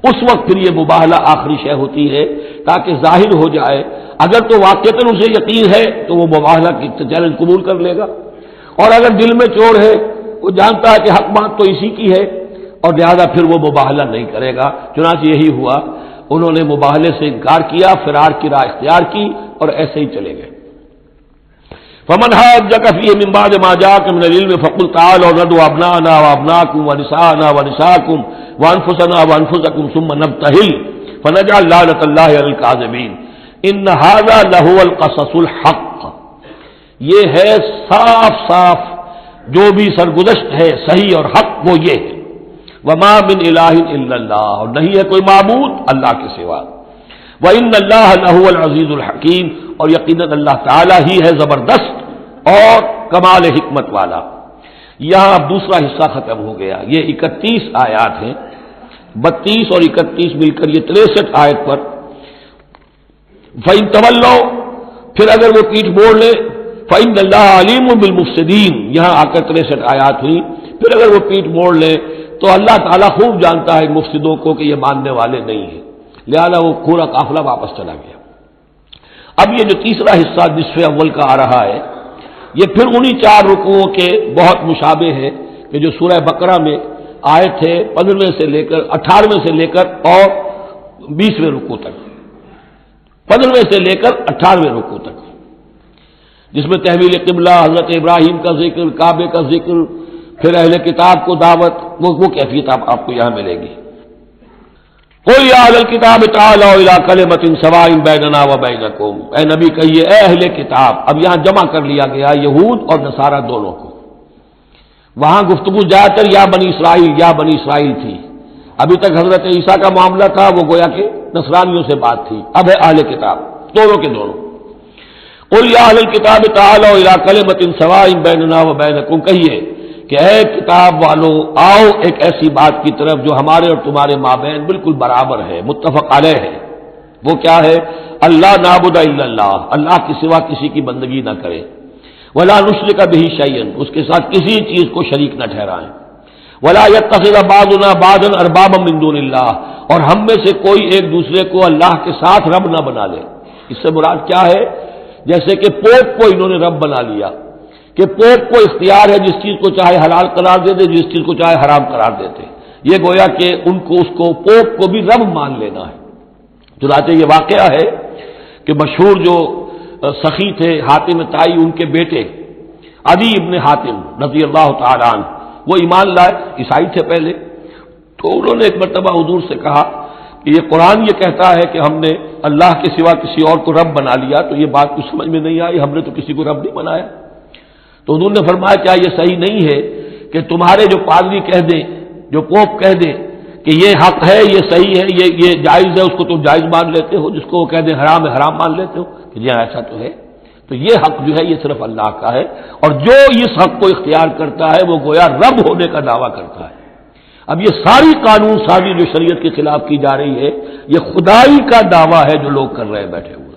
اس وقت پھر یہ مباہلہ آخری شے ہوتی ہے تاکہ ظاہر ہو جائے۔ اگر تو واقعتاً اسے یقین ہے تو وہ مباہلہ کی چیلنج قبول کر لے گا، اور اگر دل میں چور ہے، وہ جانتا ہے کہ حق بات تو اسی کی ہے، اور لہذا پھر وہ مباہلہ نہیں کرے گا۔ چنانچہ یہی ہوا، انہوں نے مباہلے سے انکار کیا، فرار کی راہ اختیار کی اور ایسے ہی چلے گئے۔ فمن حاجک فیہ من بعد ما جاءک من العلم فقل تعالوا ندعو ابناءنا وابناءکم ونساءنا ونساءکم وانفسنا وانفسکم ثم نبتہل فنجعل لعنت اللہ علی الکاذبین ان ھذا لہو القصص الحق، یہ ہے صاف صاف جو بھی سرگزشت ہے صحیح اور حق وہ یہ ہے، وما من الہ الا اللہ، اور نہیں ہے کوئی معبود اللہ کے سوا، وان اللہ لہو العزیز الحکیم، اور یقیناً اللہ تعالیٰ ہی ہے زبردست اور کمال حکمت والا۔ یہاں اب دوسرا حصہ ختم ہو گیا، یہ 31 آیات ہیں، 32 اور 31 مل کر یہ 63 آیت پر۔ فَإِن تَوَلَّوْا، پھر اگر وہ پیٹھ موڑ لے، فَإِنَّ اللَّهَ عَلِيمٌ بِالْمُفْسِدِينَ، یہاں آ کر 63 آیات ہوئی، پھر اگر وہ پیٹھ موڑ لے تو اللہ تعالیٰ خوب جانتا ہے مفسدوں کو کہ یہ ماننے والے نہیں ہیں، لہذا وہ پورا قافلہ واپس چلا گیا۔ اب یہ جو تیسرا حصہ نصف اول کا آ رہا ہے، یہ پھر انہی 4 رکوعوں کے بہت مشابہ ہے کہ جو سورہ بقرہ میں آئے تھے 15ویں سے لے کر 18ویں سے لے کر اور 20ویں رکوع تک، 15ویں سے لے کر 18ویں رکوع تک، جس میں تحویل قبلہ، حضرت ابراہیم کا ذکر، کعبے کا ذکر، پھر اہل کتاب کو دعوت، وہ کیفیت آپ کو یہاں ملے گی۔ قل یا اہل الکتاب تعالوا الی کلمۃ سواء بیننا وبینکم، اے نبی کہیے اے اہل کتاب، اب یہاں جمع کر لیا گیا یہود اور نصارہ دونوں کو۔ وہاں گفتگو زیادہ تر یا بنی اسرائیل تھی، ابھی تک حضرت عیسیٰ کا معاملہ تھا، وہ گویا کہ نصرانیوں سے بات تھی، اب ہے اہل کتاب، دونوں کے دونوں۔ قل یا اہل الکتاب تعالوا الی کلمۃ سواء بیننا وبینکم، کہیے کہ اے کتاب والو آؤ ایک ایسی بات کی طرف جو ہمارے اور تمہارے مابین بالکل برابر ہے، متفق علیہ ہے۔ وہ کیا ہے؟ اللہ نعبد الا اللہ، اللہ کے سوا کسی کی بندگی نہ کرے، ولا نشرک بہ شیئا، اس کے ساتھ کسی چیز کو شریک نہ ٹھہرائیں، ولا یتخذ بعضنا بعضا اربابا من دون اللہ، اور ہم میں سے کوئی ایک دوسرے کو اللہ کے ساتھ رب نہ بنا لے۔ اس سے مراد کیا ہے؟ جیسے کہ پوپ کو انہوں نے رب بنا لیا کہ پوپ کو اختیار ہے جس چیز کو چاہے حلال قرار دے دے، جس چیز کو چاہے حرام قرار دیتے، یہ گویا کہ ان کو اس کو پوپ کو بھی رب مان لینا ہے۔ چنانچہ یہ واقعہ ہے کہ مشہور جو سخی تھے حاتم طائی، ان کے بیٹے عدی ابن حاتم رضی اللہ تعالی عنہ، وہ ایمان لائے، عیسائی تھے پہلے، تو انہوں نے ایک مرتبہ حضور سے کہا کہ یہ قرآن یہ کہتا ہے کہ ہم نے اللہ کے سوا کسی اور کو رب بنا لیا، تو یہ بات کچھ سمجھ میں نہیں آئی، ہم نے تو کسی کو رب نہیں بنایا۔ تو حضور نے فرمایا کیا یہ صحیح نہیں ہے کہ تمہارے جو پادری کہہ دیں، جو پوپ کہہ دیں کہ یہ حق ہے، یہ صحیح ہے، یہ جائز ہے، اس کو تم جائز مان لیتے ہو، جس کو وہ کہہ دیں حرام ہے حرام مان لیتے ہو، کہ جی ایسا تو ہے۔ تو یہ حق جو ہے یہ صرف اللہ کا ہے، اور جو اس حق کو اختیار کرتا ہے وہ گویا رب ہونے کا دعویٰ کرتا ہے۔ اب یہ ساری قانون سازی جو شریعت کے خلاف کی جا رہی ہے، یہ خدائی کا دعویٰ ہے جو لوگ کر رہے ہیں بیٹھے ہوئے،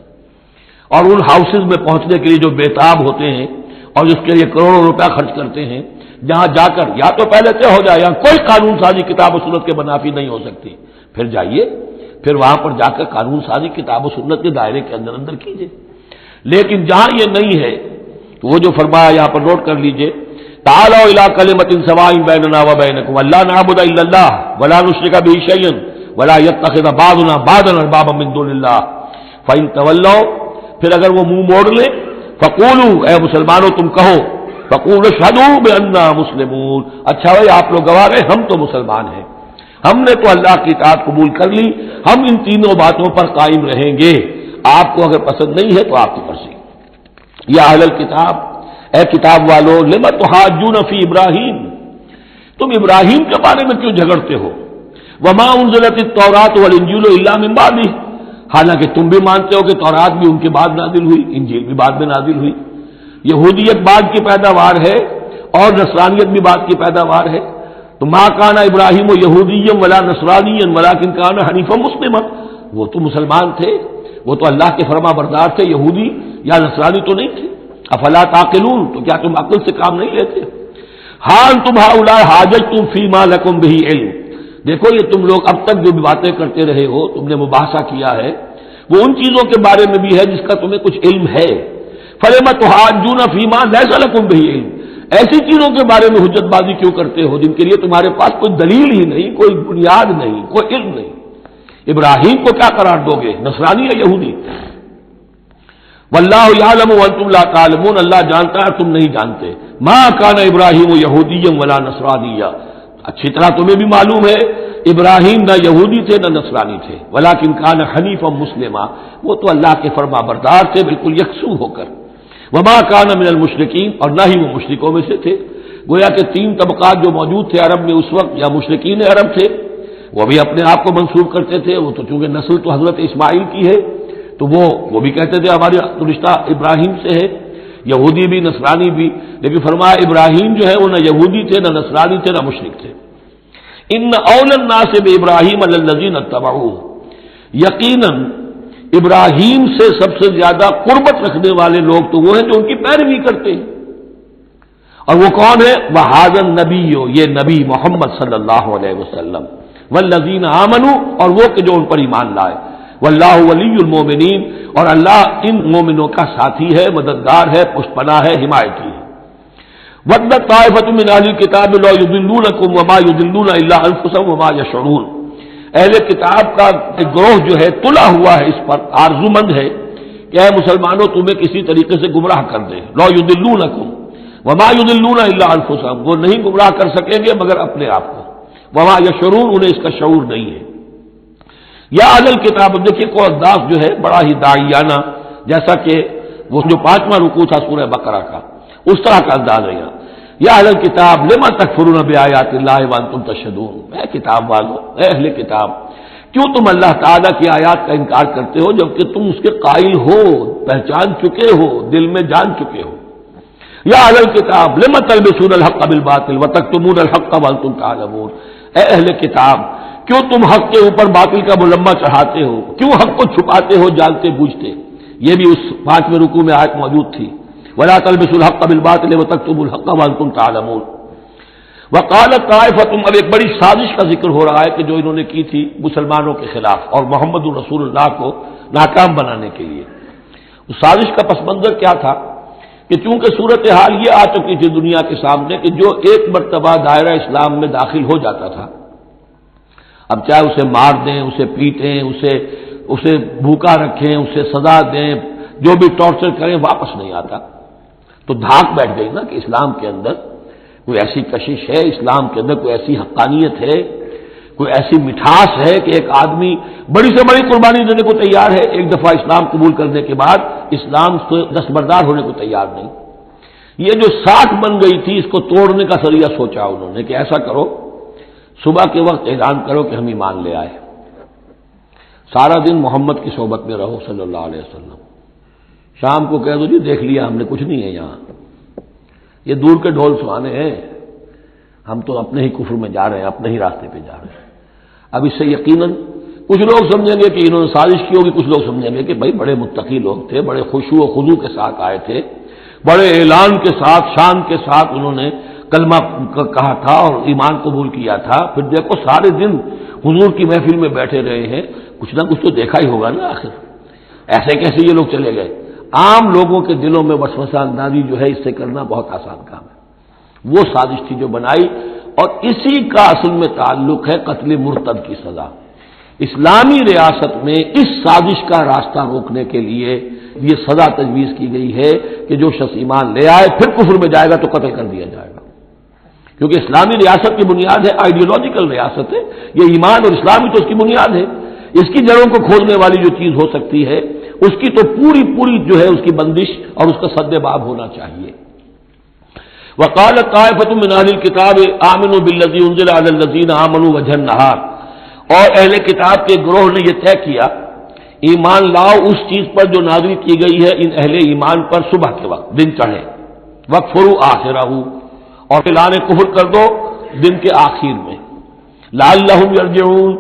اور ان ہاؤسز میں پہنچنے کے لیے جو بےتاب ہوتے ہیں اور اس کے لیے کروڑوں روپیہ خرچ کرتے ہیں، جہاں جا کر یا تو پہلے طے ہو جائے یا کوئی قانون سازی کتاب و سنت کے منافی نہیں ہو سکتی، پھر جائیے، پھر وہاں پر جا کر قانون سازی کتاب و سنت کے دائرے کے اندر کیجیے۔ لیکن جہاں یہ نہیں ہے تو وہ جو فرمایا یہاں پر نوٹ کر لیجئے، تعالوا الی کلمۃ سواء بیننا وبینکم الا نعبد الا اللہ ولا نشرک بہ شیئا ولا یتخذ بعضنا بعضا اربابا من دون اللہ فإن تولوا، پھر اگر وہ منہ موڑ لیں، فقولوا، اے مسلمانوں تم کہو، فقولوا اشہدوا بأننا مسلمون، اچھا بھائی آپ لوگ گواہ رہے ہم تو مسلمان ہیں، ہم نے تو اللہ کی اطاعت قبول کر لی، ہم ان تینوں باتوں پر قائم رہیں گے، آپ کو اگر پسند نہیں ہے تو آپ کی مرضی۔ یا اہل الکتاب، اے کتاب والو، لم تحاجون فی ابراہیم، تم ابراہیم کے بارے میں کیوں جھگڑتے ہو؟ وما انزلت التوراۃ والانجیل الا من بعدہ، حالانکہ تم بھی مانتے ہو کہ تورات بھی ان کے بعد نازل ہوئی، انجیل بھی بعد میں نازل ہوئی، یہودیت بعد کی پیداوار ہے اور نصرانیت بھی بعد کی پیداوار ہے۔ تو ما کان ابراہیم یہودیا ولا نصرانیا ولکن کان حنیفا مسلما، وہ تو مسلمان تھے، وہ تو اللہ کے فرما بردار تھے، یہودی یا نصرانی تو نہیں تھے۔ افلا تعقلون، تو کیا تم عقل سے کام نہیں لیتے؟ حال تم ہؤلاء حاججتم فیما لکم بہ علم، دیکھو یہ تم لوگ اب تک جو بھی باتیں کرتے رہے ہو، تم نے مباحثہ کیا ہے، وہ ان چیزوں کے بارے میں بھی ہے جس کا تمہیں کچھ علم ہے۔ فلم تحاجون فیما لیس لکم بہ علم، ایسی چیزوں کے بارے میں حجت بازی کیوں کرتے ہو جن کے لیے تمہارے پاس کوئی دلیل ہی نہیں، کوئی بنیاد نہیں، کوئی علم نہیں؟ ابراہیم کو کیا قرار دو گے، نصرانی یا یہودی؟ واللہ یعلم وانتم لا تعلمون، اللہ جانتا ہے تم نہیں جانتے۔ ما کان ابراہیم یہودیا ولا نصرانیا، اچھی طرح تمہیں بھی معلوم ہے ابراہیم نہ یہودی تھے نہ نصرانی تھے، ولکن کان حنیفا مسلما، وہ تو اللہ کے فرما بردار تھے بالکل یکسو ہو کر۔ وما کان من المشرکین، اور نہ ہی وہ مشرکوں میں سے تھے۔ گویا کہ تین طبقات جو موجود تھے عرب میں اس وقت، یا مشرکین عرب تھے، وہ بھی اپنے آپ کو منسوب کرتے تھے، وہ تو چونکہ نسل تو حضرت اسماعیل کی ہے تو وہ بھی کہتے تھے ہمارا رشتہ ابراہیم سے ہے، یہودی بھی نصرانی بھی، لیکن فرمایا ابراہیم جو ہے وہ نہ یہودی تھے نہ نصرانی تھے نہ مشرک تھے۔ ان اول الناس بابراہیم الذین اتبعوہ، یقیناً ابراہیم سے سب سے زیادہ قربت رکھنے والے لوگ تو وہ ہیں جو ان کی پیروی کرتے ہیں، اور وہ کون ہے؟ وہذا النبی، یہ نبی محمد صلی اللہ علیہ وسلم، والذین آمنوا، اور وہ کہ جو ان پر ایمان لائے، واللہ ولی المومنین، اور اللہ ان مومنوں کا ساتھی ہے، مددگار ہے، پشت پناہ ہے، حمایتی ہے۔ وَدَّتْ طَائِفَةٌ مِّنْ أَهْلِ الْكِتَابِ لَا يُضِلُّونَكُمْ وَمَا يُضِلُّونَ إِلَّا أَنفُسَهُمْ وَمَا يَشْعُرُونَ، اہل کتاب کا ایک گروہ جو ہے تلا ہوا ہے، اس پر آرزو مند ہے کہ اے مسلمانوں تمہیں کسی طریقے سے گمراہ کر دیں۔ لَا يُضِلُّونَكُمْ وَمَا يُضِلُّونَ إِلَّا أَنفُسَهُمْ، وہ نہیں گمراہ کر سکیں گے مگر اپنے آپ کو، وَمَا يَشْعُرُونَ، انہیں اس کا شعور نہیں ہے۔ یا اہل الکتاب، دیکھیے کو انداز جو ہے بڑا ہی داعیانہ، جیسا کہ وہ جو 5واں رکوع تھا سورہ بقرہ کا، اس طرح کا انداز ہے یہاں۔ یا اہل الکتاب لما تکفرون بآیات اللہ وانتم تشہدون، اے کتاب والو، اے اہل کتاب، کیوں تم اللہ تعالیٰ کی آیات کا انکار کرتے ہو جبکہ تم اس کے قائل ہو، پہچان چکے ہو، دل میں جان چکے ہو؟ یا اہل الکتاب لم تلبسون الحق بالباطل وتکتمون الحق وانتم تعلمون، اے اہل کتاب کیوں تم حق کے اوپر باطل کا ملمہ چڑھاتے ہو، کیوں حق کو چھپاتے ہو جانتے بوجھتے؟ یہ بھی اس 5ویں رکوع میں آیت موجود تھی، ولا تلبسوا الحق بالباطل وتکتموا الحق وانتم تعلمون۔ وقالت طائفۃ، اب ایک بڑی سازش کا ذکر ہو رہا ہے کہ جو انہوں نے کی تھی مسلمانوں کے خلاف اور محمد رسول اللہ کو ناکام بنانے کے لیے۔ اس سازش کا پس منظر کیا تھا کہ چونکہ صورتحال یہ آ چکی تھی دنیا کے سامنے کہ جو ایک مرتبہ دائرہ اسلام میں داخل ہو جاتا تھا، اب چاہے اسے مار دیں، اسے پیٹیں، اسے بھوکا رکھیں، اسے سزا دیں، جو بھی ٹارچر کریں، واپس نہیں آتا۔ تو دھاک بیٹھ گئی نا کہ اسلام کے اندر کوئی ایسی کشش ہے، اسلام کے اندر کوئی ایسی حقانیت ہے، کوئی ایسی مٹھاس ہے کہ ایک آدمی بڑی سے بڑی قربانی دینے کو تیار ہے، ایک دفعہ اسلام قبول کرنے کے بعد اسلام سے دستبردار ہونے کو تیار نہیں۔ یہ جو ساکھ بن گئی تھی اس کو توڑنے کا ذریعہ سوچا انہوں نے کہ ایسا کرو، صبح کے وقت اعلان کرو کہ ہم ایمان لے آئے، سارا دن محمد کی صحبت میں رہو صلی اللہ علیہ وسلم، شام کو کہہ دو جی دیکھ لیا ہم نے، کچھ نہیں ہے یہاں، یہ دور کے ڈھول سہانے ہیں، ہم تو اپنے ہی کفر میں جا رہے ہیں، اپنے ہی راستے پہ جا رہے ہیں۔ اب اس سے یقیناً کچھ لوگ سمجھیں گے کہ انہوں نے سازش کی ہوگی، کچھ لوگ سمجھیں گے کہ بھائی بڑے متقی لوگ تھے، بڑے خشوع و خضوع کے ساتھ آئے تھے، بڑے اعلان کے ساتھ، شان کے ساتھ انہوں نے کلمہ کہا تھا اور ایمان قبول کیا تھا، پھر دیکھو سارے دن حضور کی محفل میں بیٹھے رہے ہیں، کچھ نہ کچھ تو دیکھا ہی ہوگا نا آخر، ایسے کیسے یہ لوگ چلے گئے؟ عام لوگوں کے دلوں میں وسوسہ اندازی جو ہے اس سے کرنا بہت آسان کام ہے۔ وہ سازش تھی جو بنائی، اور اسی کا اصل میں تعلق ہے قتل مرتد کی سزا۔ اسلامی ریاست میں اس سازش کا راستہ روکنے کے لیے یہ سزا تجویز کی گئی ہے کہ جو شخص ایمان لے آئے پھر کفر میں جائے گا تو قتل کر دیا جائے گا، کیونکہ اسلامی ریاست کی بنیاد ہے، آئیڈیولوجیکل ریاست ہے یہ، ایمان اور اسلامی تو اس کی بنیاد ہے، اس کی جڑوں کو کھولنے والی جو چیز ہو سکتی ہے اس کی تو پوری جو ہے اس کی بندش اور اس کا سد باب ہونا چاہیے۔ وقالت طائفۃ من اہل الکتاب آمنوا بالذی انزل علی الذین آمنوا وجہ النہار، اور اہل کتاب کے گروہ نے یہ طے کیا ایمان لاؤ اس چیز پر جو نازل کی گئی ہے ان اہل ایمان پر صبح کے وقت، دن چڑھے، وکفروا آخرہ، اور اعلان کفر کر دو دن کے آخر میں، لعلہم یرجعون،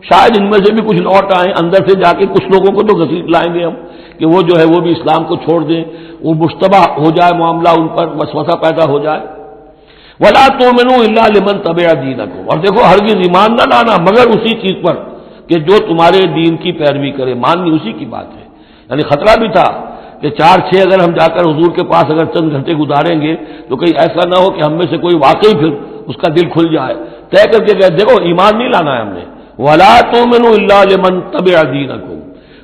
شاید ان میں سے بھی کچھ لوٹ آئیں، اندر سے جا کے کچھ لوگوں کو تو گھسیٹ لائیں گے ہم کہ وہ جو ہے وہ بھی اسلام کو چھوڑ دیں، وہ مشتبہ ہو جائے معاملہ، ان پر وسوسہ پیدا ہو جائے۔ ولا تؤمنوا الا لمن تبع دینکم، اور دیکھو ہرگز ایمان نہ لانا مگر اسی چیز پر کہ جو تمہارے دین کی پیروی کرے، ماننی اسی کی بات ہے۔ یعنی خطرہ بھی تھا کہ 4-6 اگر ہم جا کر حضور کے پاس اگر چند گھنٹے گزاریں گے تو کہیں ایسا نہ ہو کہ ہم میں سے کوئی واقعی پھر اس کا دل کھل جائے، طے کر کے دیکھو ایمان نہیں لانا ہے ہم نے، ولا تؤمنوا الا لمن تبع دینکم،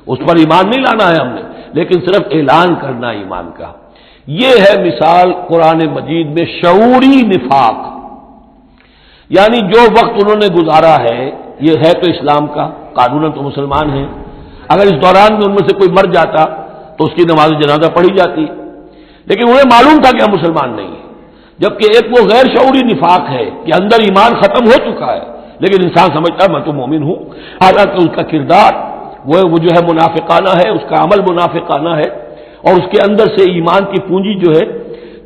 اس پر ایمان نہیں لانا ہے ہم نے، لیکن صرف اعلان کرنا ایمان کا۔ یہ ہے مثال قرآن مجید میں شعوری نفاق، یعنی جو وقت انہوں نے گزارا ہے یہ ہے تو اسلام کا، قانوناً تو مسلمان ہیں، اگر اس دوران میں ان میں سے کوئی مر جاتا تو اس کی نماز جنازہ پڑھی جاتی، لیکن انہیں معلوم تھا کہ ہم مسلمان نہیں ہیں، جبکہ ایک وہ غیر شعوری نفاق ہے کہ اندر ایمان ختم ہو چکا ہے لیکن انسان سمجھتا ہے میں تو مومن ہوں، حالانکہ اس کا کردار وہ جو ہے منافقانہ ہے، اس کا عمل منافقانہ ہے، اور اس کے اندر سے ایمان کی پونجی جو ہے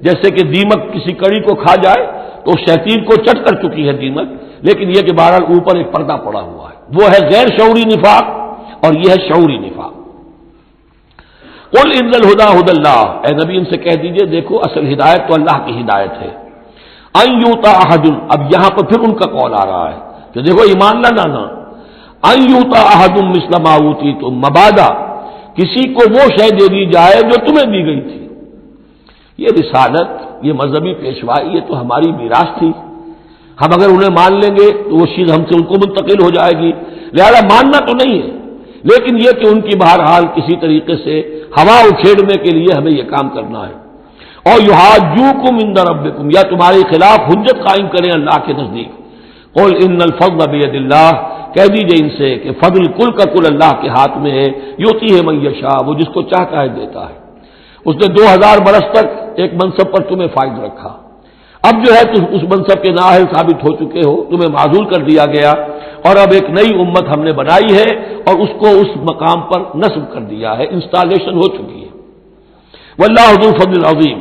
جیسے کہ دیمک کسی کڑی کو کھا جائے تو شیطین کو چٹ کر چکی ہے دیمک، لیکن یہ کہ بہرحال اوپر ایک پردہ پڑا ہوا ہے، وہ ہے غیر شعوری نفاق اور یہ ہے شعوری نفاق۔ قل ان الہدی ھدی اللہ، اے نبی ان سے کہہ دیجئے دیکھو اصل ہدایت تو اللہ کی ہدایت ہے، ان یؤتی احد، اب یہاں پر پھر ان کا قول آ رہا ہے کہ دیکھو ایمان نہ لانا، ان یؤتی احد مثل ما اوتیتم، مبادا کسی کو وہ شے دے دی جائے جو تمہیں دی گئی تھی۔ یہ رسالت، یہ مذہبی پیشوائی، یہ تو ہماری میراث تھی، ہم اگر انہیں مان لیں گے تو وہ چیز ہم سے ان کو منتقل ہو جائے گی، لہذا ماننا تو نہیں ہے، لیکن یہ کہ ان کی بہرحال کسی طریقے سے ہوا اکھیڑنے کے لیے ہمیں یہ کام کرنا ہے۔ اور یحاجوکم عند ربکم، یا تمہارے خلاف حجت قائم کریں اللہ کے نزدیک۔ قل ان الفضل بید اللہ، کہہ دیجئے ان سے کہ فضل کل کا کل اللہ کے ہاتھ میں ہے، یؤتی ہے من یشاء، وہ جس کو چاہتا ہے دیتا ہے۔ اس نے 2000 برس تک ایک منصب پر تمہیں فائز رکھا، اب جو ہے تم اس منصب کے نااہل ثابت ہو چکے ہو، تمہیں معزول کر دیا گیا، اور اب ایک نئی امت ہم نے بنائی ہے اور اس کو اس مقام پر نصب کر دیا ہے، انسٹالیشن ہو چکی ہے۔ واللہ ذو الفضل العظیم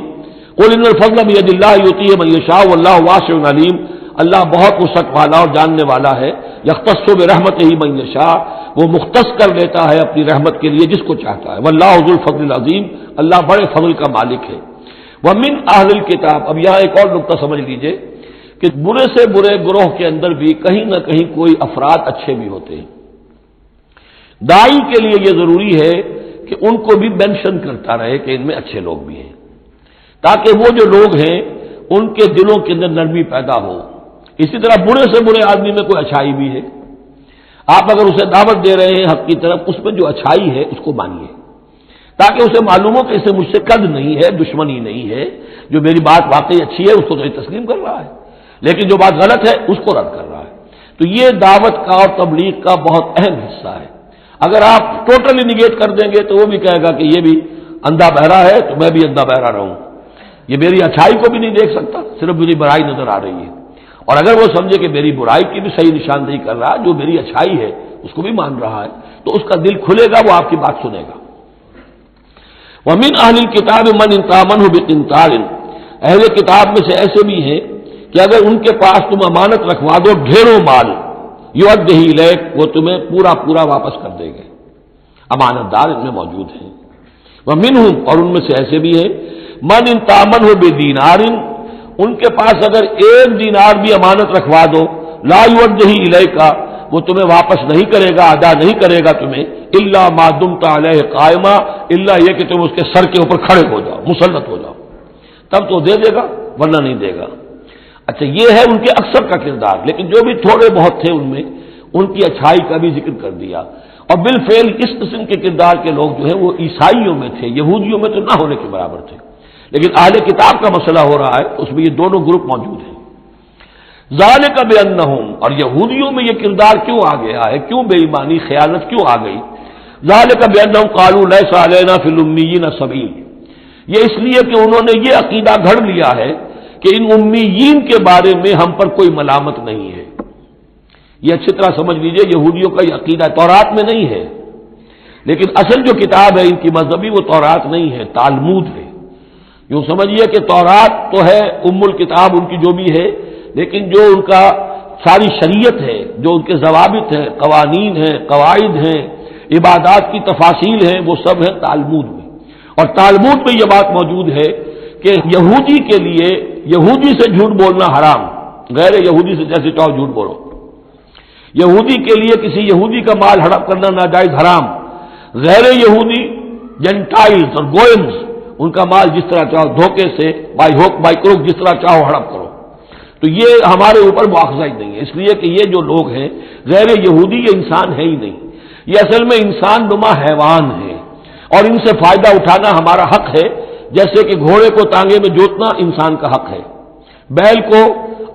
قل ان الفضل بید اللہ یؤتیہ من یشاء واللہ واسع علیم، اللہ بہت وسعت والا اور جاننے والا ہے، یختص برحمتہ من یشاء، وہ مختص کر لیتا ہے اپنی رحمت کے لیے جس کو چاہتا ہے، واللہ ذو الفضل العظیم، اللہ بڑے فضل کا مالک ہے۔ ومن اہل الکتاب، اب یہاں ایک اور نقطہ سمجھ لیجئے کہ برے سے برے گروہ کے اندر بھی کہیں نہ کہیں کوئی افراد اچھے بھی ہوتے ہیں۔ داعی کے لیے یہ ضروری ہے کہ ان کو بھی مینشن کرتا رہے کہ ان میں اچھے لوگ بھی ہیں، تاکہ وہ جو لوگ ہیں ان کے دلوں کے اندر نرمی پیدا ہو۔ اسی طرح برے سے برے آدمی میں کوئی اچھائی بھی ہے، آپ اگر اسے دعوت دے رہے ہیں حق کی طرف، اس میں جو اچھائی ہے اس کو مانیے، تاکہ اسے معلوم ہو کہ اسے مجھ سے قد نہیں ہے، دشمنی نہیں ہے، جو میری بات واقعی اچھی ہے اس کو تو یہ تسلیم کر رہا ہے، لیکن جو بات غلط ہے اس کو رد کر رہا ہے۔ تو یہ دعوت کا اور تبلیغ کا بہت اہم حصہ ہے۔ اگر آپ ٹوٹلی نگیٹ کر دیں گے تو وہ بھی کہے گا کہ یہ بھی اندھا بہرا ہے تو میں بھی اندھا بہرا رہوں، یہ میری اچھائی کو بھی نہیں دیکھ سکتا، صرف میری برائی نظر آ رہی ہے۔ اور اگر وہ سمجھے کہ میری برائی کی بھی صحیح نشاندہی کر رہا ہے، جو میری اچھائی ہے اس کو بھی مان رہا ہے، تو اس کا دل کھلے گا، وہ آپ کی بات سنے گا۔ وَمِنْ أَهْلِ الْكِتَابِ مَنْ إِنْ تَأْمَنْهُ بِقِنْطَارٍ، اہل کتاب میں سے ایسے بھی ہیں کہ اگر ان کے پاس تم امانت رکھوا دو ڈھیروں مال، یؤدیہ الیک، وہ تمہیں پورا پورا واپس کر دیں گے، امانت دار ان میں موجود ہیں۔ وَمِنْهُمْ، اور ان میں سے ایسے بھی ہیں، مَنْ إِنْ تَأْمَنْهُ بِدِینَارٍ، ان کے پاس اگر ایک دینار بھی امانت رکھوا دو، لا یؤدیہ الیک، وہ تمہیں واپس نہیں کرے گا، ادا نہیں کرے گا تمہیں، الا ما دمت علیہ قائما، الا یہ کہ تم اس کے سر کے اوپر کھڑے ہو جاؤ، مسلط ہو جاؤ، تب تو دے دے گا ورنہ نہیں دے گا۔ اچھا، یہ ہے ان کے اکثر کا کردار، لیکن جو بھی تھوڑے بہت تھے ان میں ان کی اچھائی کا بھی ذکر کر دیا۔ اور بالفعل اس قسم کے کردار کے لوگ جو ہیں وہ عیسائیوں میں تھے، یہودیوں میں تو نہ ہونے کے برابر تھے، لیکن اہل کتاب کا مسئلہ ہو رہا ہے، اس میں یہ دونوں گروپ موجود ہیں۔ ذالک بانہم، اور یہودیوں میں یہ کردار کیوں آ گیا ہے، کیوں بے ایمانی خیانت کیوں آ گئی؟ ذالک بانہم قالوا لیس علینا فی الامیین سبیل، یہ اس لیے کہ انہوں نے یہ عقیدہ گھڑ لیا ہے کہ ان امیین کے بارے میں ہم پر کوئی ملامت نہیں ہے۔ یہ اچھی طرح سمجھ لیجئے، یہودیوں کا یہ عقیدہ تورات میں نہیں ہے، لیکن اصل جو کتاب ہے ان کی مذہبی وہ تورات نہیں ہے، تالمود ہے۔ یوں سمجھیے کہ تورات تو ہے ام الکتاب ان کی جو بھی ہے، لیکن جو ان کا ساری شریعت ہے، جو ان کے ضوابط ہیں، قوانین ہیں، قواعد ہیں، عبادات کی تفاصیل ہیں، وہ سب ہیں تالمود میں۔ اور تالمود میں یہ بات موجود ہے کہ یہودی کے لیے یہودی سے جھوٹ بولنا حرام، غیر یہودی سے جیسے چاہو جھوٹ بولو، یہودی کے لیے کسی یہودی کا مال ہڑپ کرنا ناجائز حرام، غیر یہودی جینٹائلز اور گوئنز ان کا مال جس طرح چاہو دھوکے سے بائی ہوک بائی کروک جس طرح چاہو ہڑپ کرو، تو یہ ہمارے اوپر مواخذہ ہی نہیں ہے، اس لیے کہ یہ جو لوگ ہیں غیر یہودی یہ انسان ہے ہی نہیں، یہ اصل میں انسان نما حیوان ہے، اور ان سے فائدہ اٹھانا ہمارا حق ہے، جیسے کہ گھوڑے کو تانگے میں جوتنا انسان کا حق ہے، بیل کو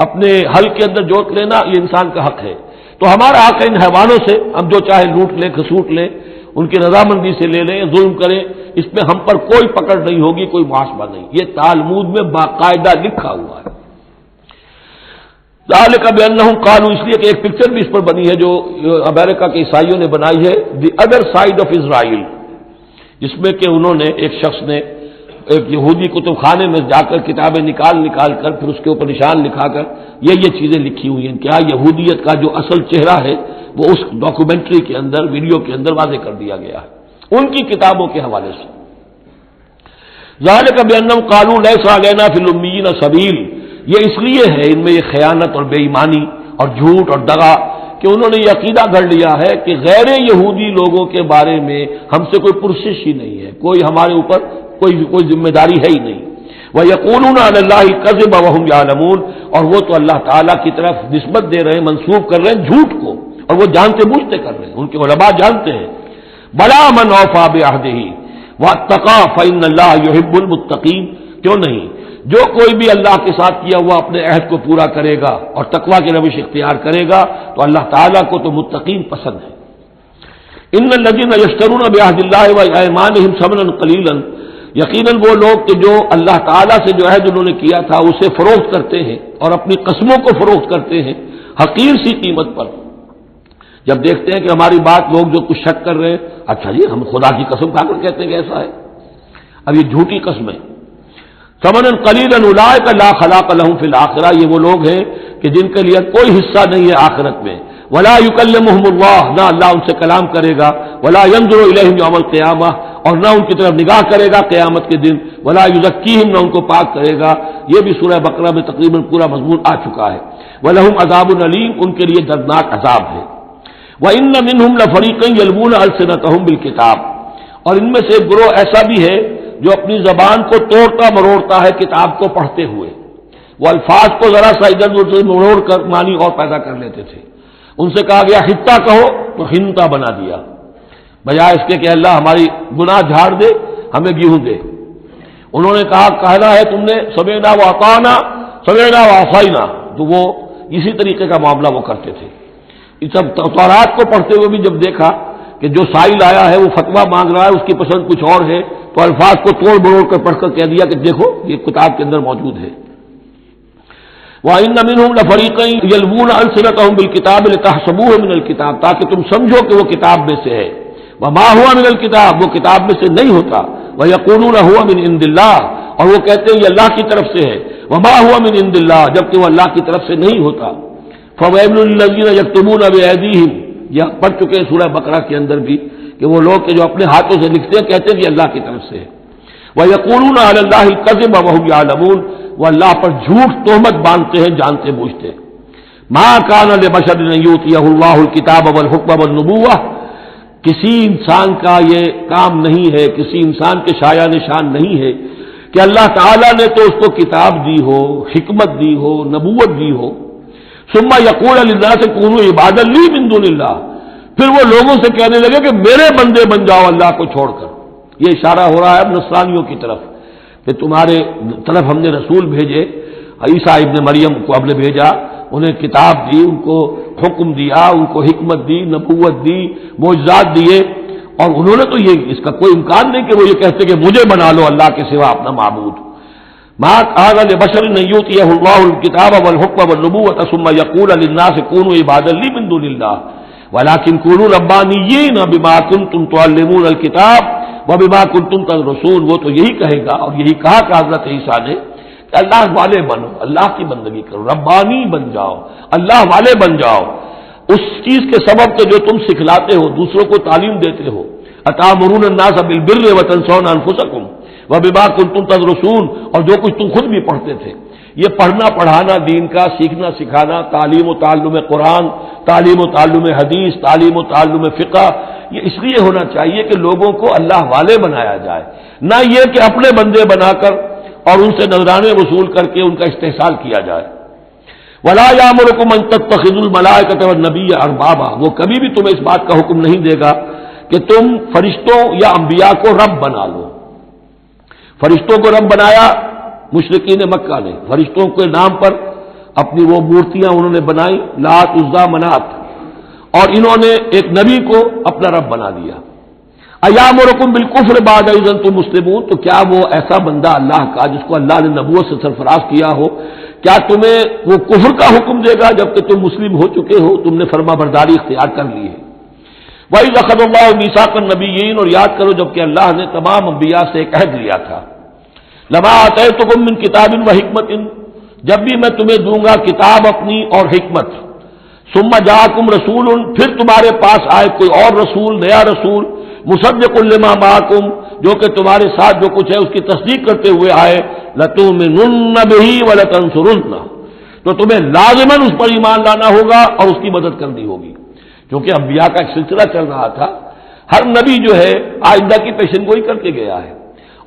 اپنے حل کے اندر جوت لینا یہ انسان کا حق ہے، تو ہمارا حق ہے ان حیوانوں سے ہم جو چاہے لوٹ لیں، کھسوٹ لیں، ان کی رضامندی سے لے لیں، ظلم کریں، اس میں ہم پر کوئی پکڑ نہیں ہوگی، کوئی محاسبہ نہیں، یہ تالمود میں باقاعدہ لکھا ہوا ہے۔ ذالک بانہم قالوا، اس لیے کہ ایک پکچر بھی اس پر بنی ہے جو امریکہ کے عیسائیوں نے بنائی ہے، the other side of Israel, جس میں کہ انہوں نے ایک شخص نے ایک یہودی کتب خانے میں جا کر کتابیں نکال کر پھر اس کے اوپر نشان لکھا کر یہ چیزیں لکھی ہوئی ہیں، کیا یہودیت کا جو اصل چہرہ ہے وہ اس ڈاکومنٹری کے اندر، ویڈیو کے اندر واضح کر دیا گیا ہے ان کی کتابوں کے حوالے سے۔ ذالک بانہم قالوا لیس علینا فی الامیین سبیل، یہ اس لیے ہے ان میں یہ خیانت اور بے ایمانی اور جھوٹ اور دغا کہ انہوں نے یہ عقیدہ گھڑ لیا ہے کہ غیر یہودی لوگوں کے بارے میں ہم سے کوئی پرسش ہی نہیں ہے، کوئی ہمارے اوپر کوئی ذمہ داری ہے ہی نہیں۔ وَيَقُولُونَ عَلَى اللَّهِ الْكَذِبَ وَهُمْ يَعْلَمُونَ، اور وہ تو اللہ تعالیٰ کی طرف نسبت دے رہے ہیں، منسوب کر رہے ہیں جھوٹ کو، اور وہ جانتے بوجھتے کر رہے ہیں، ان کے علماء جانتے ہیں۔ بَلَىٰ مَنْ أَوْفَىٰ بِعَهْدِهِ وَاتَّقَىٰ فَإِنَّ اللَّهَ يُحِبُّ الْمُتَّقِينَ، کیوں نہیں، جو کوئی بھی اللہ کے ساتھ کیا ہوا اپنے عہد کو پورا کرے گا اور تقویٰ کی روش اختیار کرے گا تو اللہ تعالیٰ کو تو متقین پسند ہے۔ ان الذین یشترون بعہد اللہ وایمانہم ثمنا قلیلا، یقیناً وہ لوگ کہ جو اللہ تعالیٰ سے جو عہد انہوں نے کیا تھا اسے فروخت کرتے ہیں اور اپنی قسموں کو فروخت کرتے ہیں حقیر سی قیمت پر، جب دیکھتے ہیں کہ ہماری بات لوگ جو کچھ شک کر رہے ہیں، اچھا جی ہم خدا کی قسم کھا کر کہتے ہیں کہ ایسا ہے، اب یہ جھوٹی قسمیں۔ ثمنا قلیلا اولئک لا خلاق لهم فی الآخرہ، یہ وہ لوگ ہیں کہ جن کے لیے کوئی حصہ نہیں ہے آخرت میں۔ ولا یکلمهم اللہ، نہ اللہ ان سے کلام کرے گا، ولا ينظر الیہم یوم القیامہ، اور نہ ان کی طرف نگاہ کرے گا قیامت کے دن، ولا یزکیہم، نہ ان کو پاک کرے گا۔ یہ بھی سورہ بقرہ میں تقریباً پورا مضمون آ چکا ہے۔ ولہم عذاب علیم، ان کے لیے دردناک عذاب ہے۔ وَإِنَّ مِنْهُمْ لَفَرِيقًا يَلْوُونَ أَلْسِنَتَهُمْ بِالْكِتَابِ، اور ان میں سے ایک گروہ ایسا بھی ہے جو اپنی زبان کو توڑتا مروڑتا ہے کتاب کو پڑھتے ہوئے، وہ الفاظ کو ذرا سا ادھر ادھر سے مروڑ کر معنی اور پیدا کر لیتے تھے۔ ان سے کہا گیا حتہ کہو تو ہنتا بنا دیا، بجائے اس کے کہ اللہ ہماری گناہ جھاڑ دے، ہمیں گیہوں دے۔ انہوں نے کہنا ہے تم نے سمعنا واطعنا، سمعنا وعصینا، تو وہ اسی طریقے کا معاملہ وہ کرتے تھے۔ اس سب تورات کو پڑھتے ہوئے بھی جب دیکھا کہ جو سائل آیا ہے وہ فتویٰ مانگ رہا ہے، اس کی پسند کچھ اور ہے، تو الفاظ کو توڑ مروڑ کر پڑھ کر کہہ دیا کہ دیکھو یہ کتاب کے اندر موجود ہے۔ وَإِنَّ مِنْهُمْ لَفَرِيقًا يَلْوُونَ أَلْسِنَتَهُمْ بِالْكِتَابِ لِتَحْسَبُوهُ مِنَ الْكِتَابِ، تاکہ تم سمجھو کہ وہ کتاب میں سے ہے۔ وَمَا هُوَ مِنَ الْكِتَابِ، وہ کتاب میں سے نہیں ہوتا۔ وَيَقُولُونَ هُوَ مِنْ عِنْدِ اللَّهِ، اور وہ کہتے ہیں یہ اللہ کی طرف سے ہے۔ وَمَا هُوَ مِنْ عِنْدِ اللَّهِ، جبکہ وہ اللہ کی طرف سے نہیں ہوتا۔ فَوَيْلٌ لِّلَّذِينَ يَكْتُبُونَ بِأَيْدِيهِمْ، یہ پڑھ چکے ہیں سورہ بقرہ کے اندر بھی کہ وہ لوگ کہ جو اپنے ہاتھوں سے لکھتے ہیں کہتے ہیں کہ اللہ کی طرف سے ہے۔ وَيَقُولُونَ عَلَى اللَّهِ الْكَذِبَ وَهُمْ يَعْلَمُونَ، وہ اللہ پر جھوٹ تہمت باندھتے ہیں جانتے بوجھتے۔ مَا كَانَ لِبَشَرٍ أَن يُؤْتِيَهُ اللَّهُ الْكِتَابَ وَالْحُكْمَ وَالنُّبُوَّةَ، کسی انسان کا یہ کام نہیں ہے، کسی انسان کے شایہ نشان نہیں ہے کہ اللہ تعالیٰ نے تو اس کو کتاب دی ہو، حکمت دی ہو، نبوت دی ہو، ثم یقول للناس کونوا عبادا لی من دون اللہ، پھر وہ لوگوں سے کہنے لگے کہ میرے بندے بن جاؤ اللہ کو چھوڑ کر۔ یہ اشارہ ہو رہا ہے اب نصرانیوں کی طرف کہ تمہارے طرف ہم نے رسول بھیجے، عیسیٰ ابن مریم کو ہم نے بھیجا، انہیں کتاب دی، ان کو حکم دیا، ان کو حکمت دی، نبوت دی، معجزات دیے، اور انہوں نے تو یہ اس کا کوئی امکان نہیں کہ وہ یہ کہتے کہ مجھے بنا لو اللہ کے سوا اپنا معبود۔ ما كان لبشر أن يؤتيه الله الكتاب والحكم والنبوة ثم يقول للناس كونوا عبادا لي من دون الله ولكن كونوا ربانيين بما كنتم تعلمون الكتاب وبما كنتم تدرسون، وہ تو یہی کہے گا اور یہی کہا کہ حضرت عیسیٰ نے کہ اللہ والے بنو، اللہ کی بندگی کرو، ربانی بن جاؤ، اللہ والے بن جاؤ، اس چیز کے سبب کہ جو تم سکھلاتے ہو، دوسروں کو تعلیم دیتے ہو۔ أتأمرون الناس بالبر وتنسون أنفسكم وبما كنتم تدرسون، اور جو کچھ تم خود بھی پڑھتے تھے۔ یہ پڑھنا پڑھانا دین کا، سیکھنا سکھانا، تعلیم و تعلم قرآن، تعلیم و تعلم حدیث، تعلیم و تعلم فقہ، یہ اس لیے ہونا چاہیے کہ لوگوں کو اللہ والے بنایا جائے، نہ یہ کہ اپنے بندے بنا کر اور ان سے نذرانے وصول کر کے ان کا استحصال کیا جائے۔ وَلَا يَأْمُرُكُمْ أَن تَتَّخِذُوا الْمَلَائِكَةَ وَالنَّبِيَّ أَرْبَابًا، وہ کبھی بھی تمہیں اس بات کا حکم نہیں دے گا کہ تم فرشتوں یا انبیاء کو رب بنا لو۔ فرشتوں کو رب بنایا مشرکین مکہ نے، فرشتوں کے نام پر اپنی وہ مورتیاں انہوں نے بنائی، لات، عزا، منات، اور انہوں نے ایک نبی کو اپنا رب بنا دیا۔ ایامرکم بالکفر بعد اذ انتم مسلمون، تو کیا وہ ایسا بندہ اللہ کا جس کو اللہ نے نبوت سے سرفراز کیا ہو، کیا تمہیں وہ کفر کا حکم دے گا جبکہ تم مسلم ہو چکے ہو، تم نے فرما برداری اختیار کر لی ہے۔ وَإِذْ أَخَذَ اللَّهُ مِيثَاقَ النَّبِيِّينَ، اور یاد کرو جبکہ اللہ نے تمام انبیاء سے ایک عہد لیا تھا، لَمَا آتَيْتُكُم مِّن كِتَابٍ وَحِكْمَةٍ، جب بھی میں تمہیں دوں گا کتاب اپنی اور حکمت، ثُمَّ جَاءَكُمْ رَسُولٌ، پھر تمہارے پاس آئے کوئی اور رسول، نیا رسول، مُصَدِّقٌ لِّمَا مَعَكُمْ، جو کہ تمہارے ساتھ جو کچھ ہے اس کی تصدیق کرتے ہوئے آئے، لَتُؤْمِنُنَّ بِهِ وَلَتَنصُرُنَّهُ، تو تمہیں لازماً اس پر ایمان لانا ہوگا اور اس کی مدد کرنی ہوگی، کیونکہ انبیاء کا ایک سلسلہ چل رہا تھا، ہر نبی جو ہے آئندہ کی پیشن گوئی کر کے گیا ہے،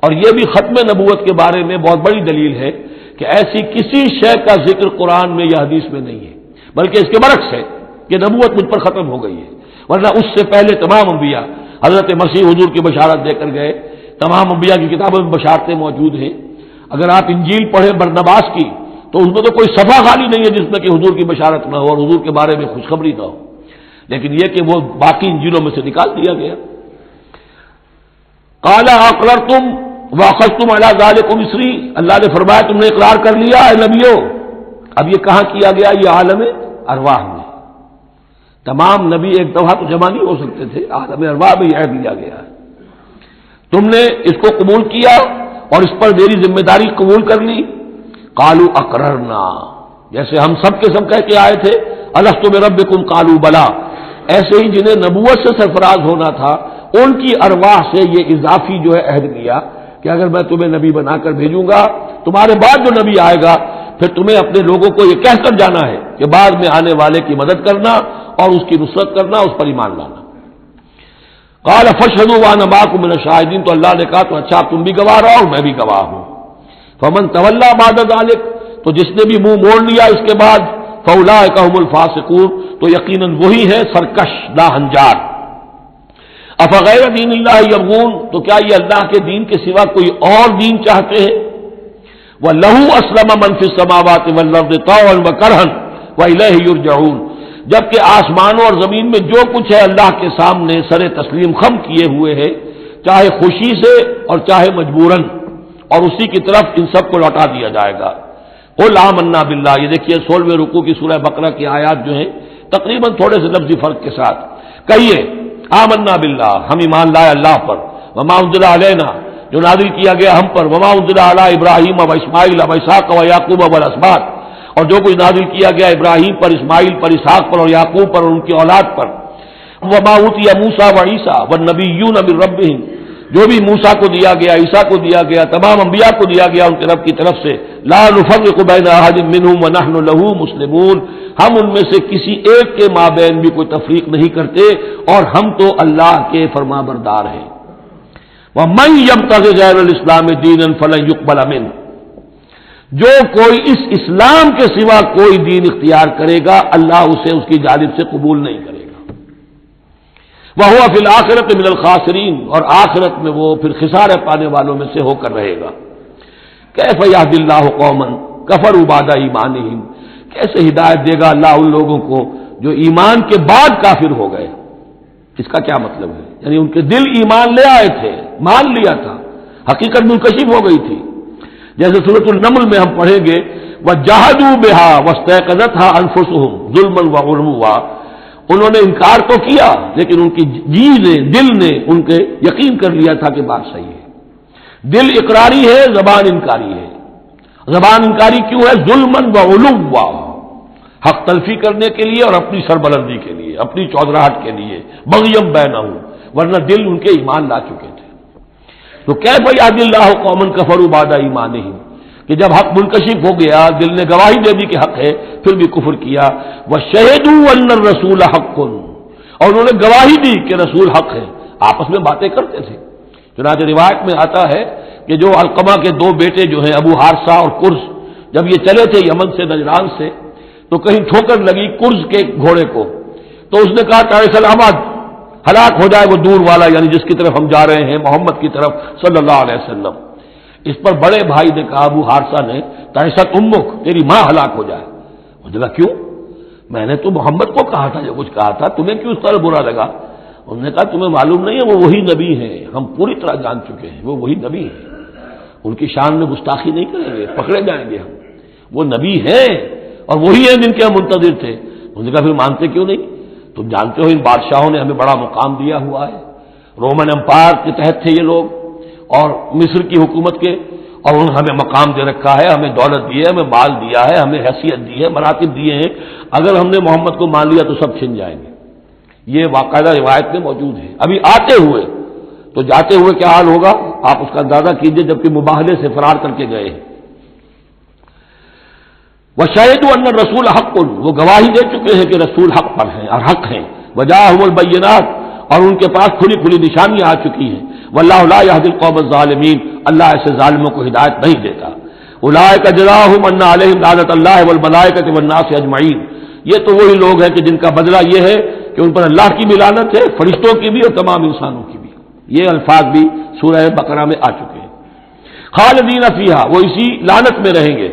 اور یہ بھی ختم نبوت کے بارے میں بہت بڑی دلیل ہے کہ ایسی کسی شے کا ذکر قرآن میں یا حدیث میں نہیں ہے، بلکہ اس کے برعکس ہے کہ نبوت مجھ پر ختم ہو گئی ہے، ورنہ اس سے پہلے تمام انبیاء حضرت مسیح حضور کی بشارت دے کر گئے، تمام انبیاء کی کتابوں میں بشارتیں موجود ہیں۔ اگر آپ انجیل پڑھیں برنباس کی تو اس میں تو کوئی صفحہ خالی نہیں ہے جس میں کہ حضور کی بشارت نہ ہو اور حضور کے بارے میں خوشخبری نہ ہو، لیکن یہ کہ وہ باقی انجیلوں میں سے نکال دیا گیا۔ قال اقررتم واخذتم علی ذلکم اسری، اللہ نے فرمایا تم نے اقرار کر لیا اے نبیوں۔ اب یہ کہاں کیا گیا؟ یہ عالم ارواح میں، تمام نبی ایک دفعہ تو جمع نہیں ہو سکتے تھے، عالم ارواح میں یہ عہد لیا گیا ہے۔ تم نے اس کو قبول کیا اور اس پر میری ذمہ داری قبول کر لی۔ قالوا اقررنا، جیسے ہم سب کے سب کہہ کے آئے تھے الست بربکم قالوا بلا، ایسے ہی جنہیں نبوت سے سرفراز ہونا تھا ان کی ارواح سے یہ اضافی جو ہے عہد لیا کہ اگر میں تمہیں نبی بنا کر بھیجوں گا، تمہارے بعد جو نبی آئے گا پھر تمہیں اپنے لوگوں کو یہ کہہ کر جانا ہے کہ بعد میں آنے والے کی مدد کرنا اور اس کی نصرت کرنا، اس پر ایمان لانا۔ قال فاشهدوا وانا معكم من الشاهدين، تو اللہ نے کہا تو اچھا تم بھی گواہ رہو اور میں بھی گواہ ہوں۔ فمن تولى بعد ذلك، تو جس نے بھی منہ موڑ لیا اس کے بعد، فاولئک هم الفاسقون، تو یقیناً وہی ہے سرکش ناہنجار۔ افغیر دین اللہ یبغون، تو کیا یہ اللہ کے دین کے سوا کوئی اور دین چاہتے ہیں؟ وَلَهُ أَسْلَمَ مَنْ فِي السَّمَاوَاتِ وَالْأَرْضِ طَوْعًا وَكَرْهًا وَإِلَيْهِ يُرْجَعُونَ، جبکہ آسمانوں اور زمین میں جو کچھ ہے اللہ کے سامنے سر تسلیم خم کیے ہوئے ہے، چاہے خوشی سے اور چاہے مجبوراً، اور اسی کی طرف ان سب کو لوٹا دیا جائے گا۔ قُلْ آمَنَّا بِاللَّهِ، یہ دیکھیے 16ویں رکوع کی سورہ بقرہ کی آیات جو ہیں تقریباً تھوڑے سے لفظی فرق کے ساتھ، کہیے آمنا باللہ، ہم ایمان لائے اللہ پر، وما انزل علینا، جو نازل کیا گیا ہم پر، وما انزل علی ابراہیم و اسماعیل و اسحاق و یعقوب والاسباط، اور جو کچھ نازل کیا گیا ابراہیم پر، اسماعیل پر، اسحاق پر اور یعقوب پر اور ان کی اولاد پر، وما اوتی موسیٰ و عیسیٰ والنبیون من ربہم، جو بھی موسیٰ کو دیا گیا، عیسیٰ کو دیا گیا، تمام انبیاء کو دیا گیا ان کے رب کی طرف سے، لا نفرق بین احد منہم ونحن لہ مسلمون، ہم ان میں سے کسی ایک کے مابین بھی کوئی تفریق نہیں کرتے اور ہم تو اللہ کے فرمانبردار ہیں۔ وَمَن يَبْتَغِ غَيْرَ الْإِسْلَامِ دِينًا فَلَن يُقْبَلَ مِنْهُ، جو کوئی اس اسلام کے سوا کوئی دین اختیار کرے گا اللہ اسے اس کی جانب سے قبول نہیں کرے گا۔ وَهُوَ فِي الْآخِرَةِ مِنَ الْخَاسِرِينَ، اور آخرت میں وہ پھر خسارے پانے والوں میں سے ہو کر رہے گا۔ كَيْفَ يَهْدِي اللَّهُ قَوْمًا كَفَرُوا بَعْدَ إِيمَانِهِمْ، کیسے ہدایت دے گا اللہ ان لوگوں کو جو ایمان کے بعد کافر ہو گئے؟ اس کا کیا مطلب ہے؟ یعنی ان کے دل ایمان لے آئے تھے، مان لیا تھا، حقیقت منکشف ہو گئی تھی۔ جیسے سورۃ النمل میں ہم پڑھیں گے وَجَحَدُوا بِهَا وَاسْتَيْقَنَتْهَا أَنفُسُهُمْ ظُلْمًا وَعُلُوًّا، انہوں نے انکار تو کیا لیکن ان کی جی نے، دل نے ان کے یقین کر لیا تھا کہ بات صحیح ہے۔ دل اقراری ہے، زبان انکاری ہے۔ زبان انکاری کیوں ہے؟ ظلمًا وعلوا، حق تلفی کرنے کے لیے اور اپنی سربلندی کے لیے، اپنی چودراہٹ کے لیے، بغیم بینہم، ورنہ دل ان کے ایمان لا چکے تھے۔ تو کیف یہدی اللہ قوما کفروا بعد ایمانہم، کہ جب حق منکشف ہو گیا، دل نے گواہی دے دی کہ حق ہے، پھر بھی کفر کیا۔ وشہدوا ان الرسول حق، اور انہوں نے گواہی دی کہ رسول حق ہے، آپس میں باتیں کرتے تھے۔ چنانچہ روایت میں آتا ہے کہ جو علقمہ کے دو بیٹے جو ہیں ابو حارثہ اور کرز، جب یہ چلے تھے یمن سے، نجران سے، تو کہیں ٹھوکر لگی کرز کے گھوڑے کو، تو اس نے کہا کہ سلامت، ہلاک ہو جائے وہ دور والا، یعنی جس کی طرف ہم جا رہے ہیں، محمد کی طرف صلی اللہ علیہ وسلم۔ اس پر بڑے بھائی نے کہا، ابو حارثہ نے، تعیست امک، تیری ماں ہلاک ہو جائے۔ اس نے کہا کیوں؟ میں نے تو محمد کو کہا تھا، جو کچھ کہا تھا، تمہیں کیوں اس طرح برا لگا؟ انہوں نے کہا تمہیں معلوم نہیں ہے وہ وہی نبی ہیں، ہم پوری طرح جان چکے ہیں وہ وہی نبی ہیں، ان کی شان میں گستاخی نہیں کریں گے، پکڑے جائیں گے ہم، وہ نبی ہیں اور وہی ہیں جن کے ہم منتظر تھے۔ انہوں نے کہا پھر مانتے کیوں نہیں؟ تم جانتے ہو ان بادشاہوں نے ہمیں بڑا مقام دیا ہوا ہے، رومن امپائر کے تحت تھے یہ لوگ اور مصر کی حکومت کے، اور انہوں نے ہمیں مقام دے رکھا ہے، ہمیں دولت دی ہے، ہمیں مال دیا ہے، ہمیں حیثیت دی ہے، مراتب دیے ہیں، اگر ہم نے محمد کو مان لیا تو سب چھن جائیں گے۔ یہ باقاعدہ روایت میں موجود ہے۔ ابھی آتے ہوئے تو جاتے ہوئے کیا حال ہوگا آپ اس کا اندازہ کیجئے، جبکہ مباہلے سے فرار کر کے گئے ہیں۔ وَشَهِدُوا أَنَّ الرَّسُولَ حَقٌّ، وہ گواہی دے چکے ہیں کہ رسول حق پر ہیں اور حق ہیں۔ وَجَاءَهُمُ الْبَيِّنَاتُ، اور ان کے پاس کھلی کھلی نشانیاں آ چکی ہیں۔ وَاللَّهُ لَا يَهْدِي الْقَوْمَ الظَّالِمِينَ، اللہ ایسے ظالموں کو ہدایت نہیں دیتا۔ أُولَٰئِكَ جَزَاؤُهُمْ أَنَّ عَلَيْهِمْ لَعْنَةَ اللَّهِ وَالْمَلَائِكَةِ وَالنَّاسِ أَجْمَعِينَ، یہ تو وہی لوگ ہیں کہ جن کا بدلہ یہ ہے کہ ان پر اللہ کی بھی لعنت ہے، فرشتوں کی بھی اور تمام انسانوں کی بھی۔ یہ الفاظ بھی سورہ بقرہ میں آ چکے ہیں۔ خالدین فیہا، وہ اسی لعنت میں رہیں گے۔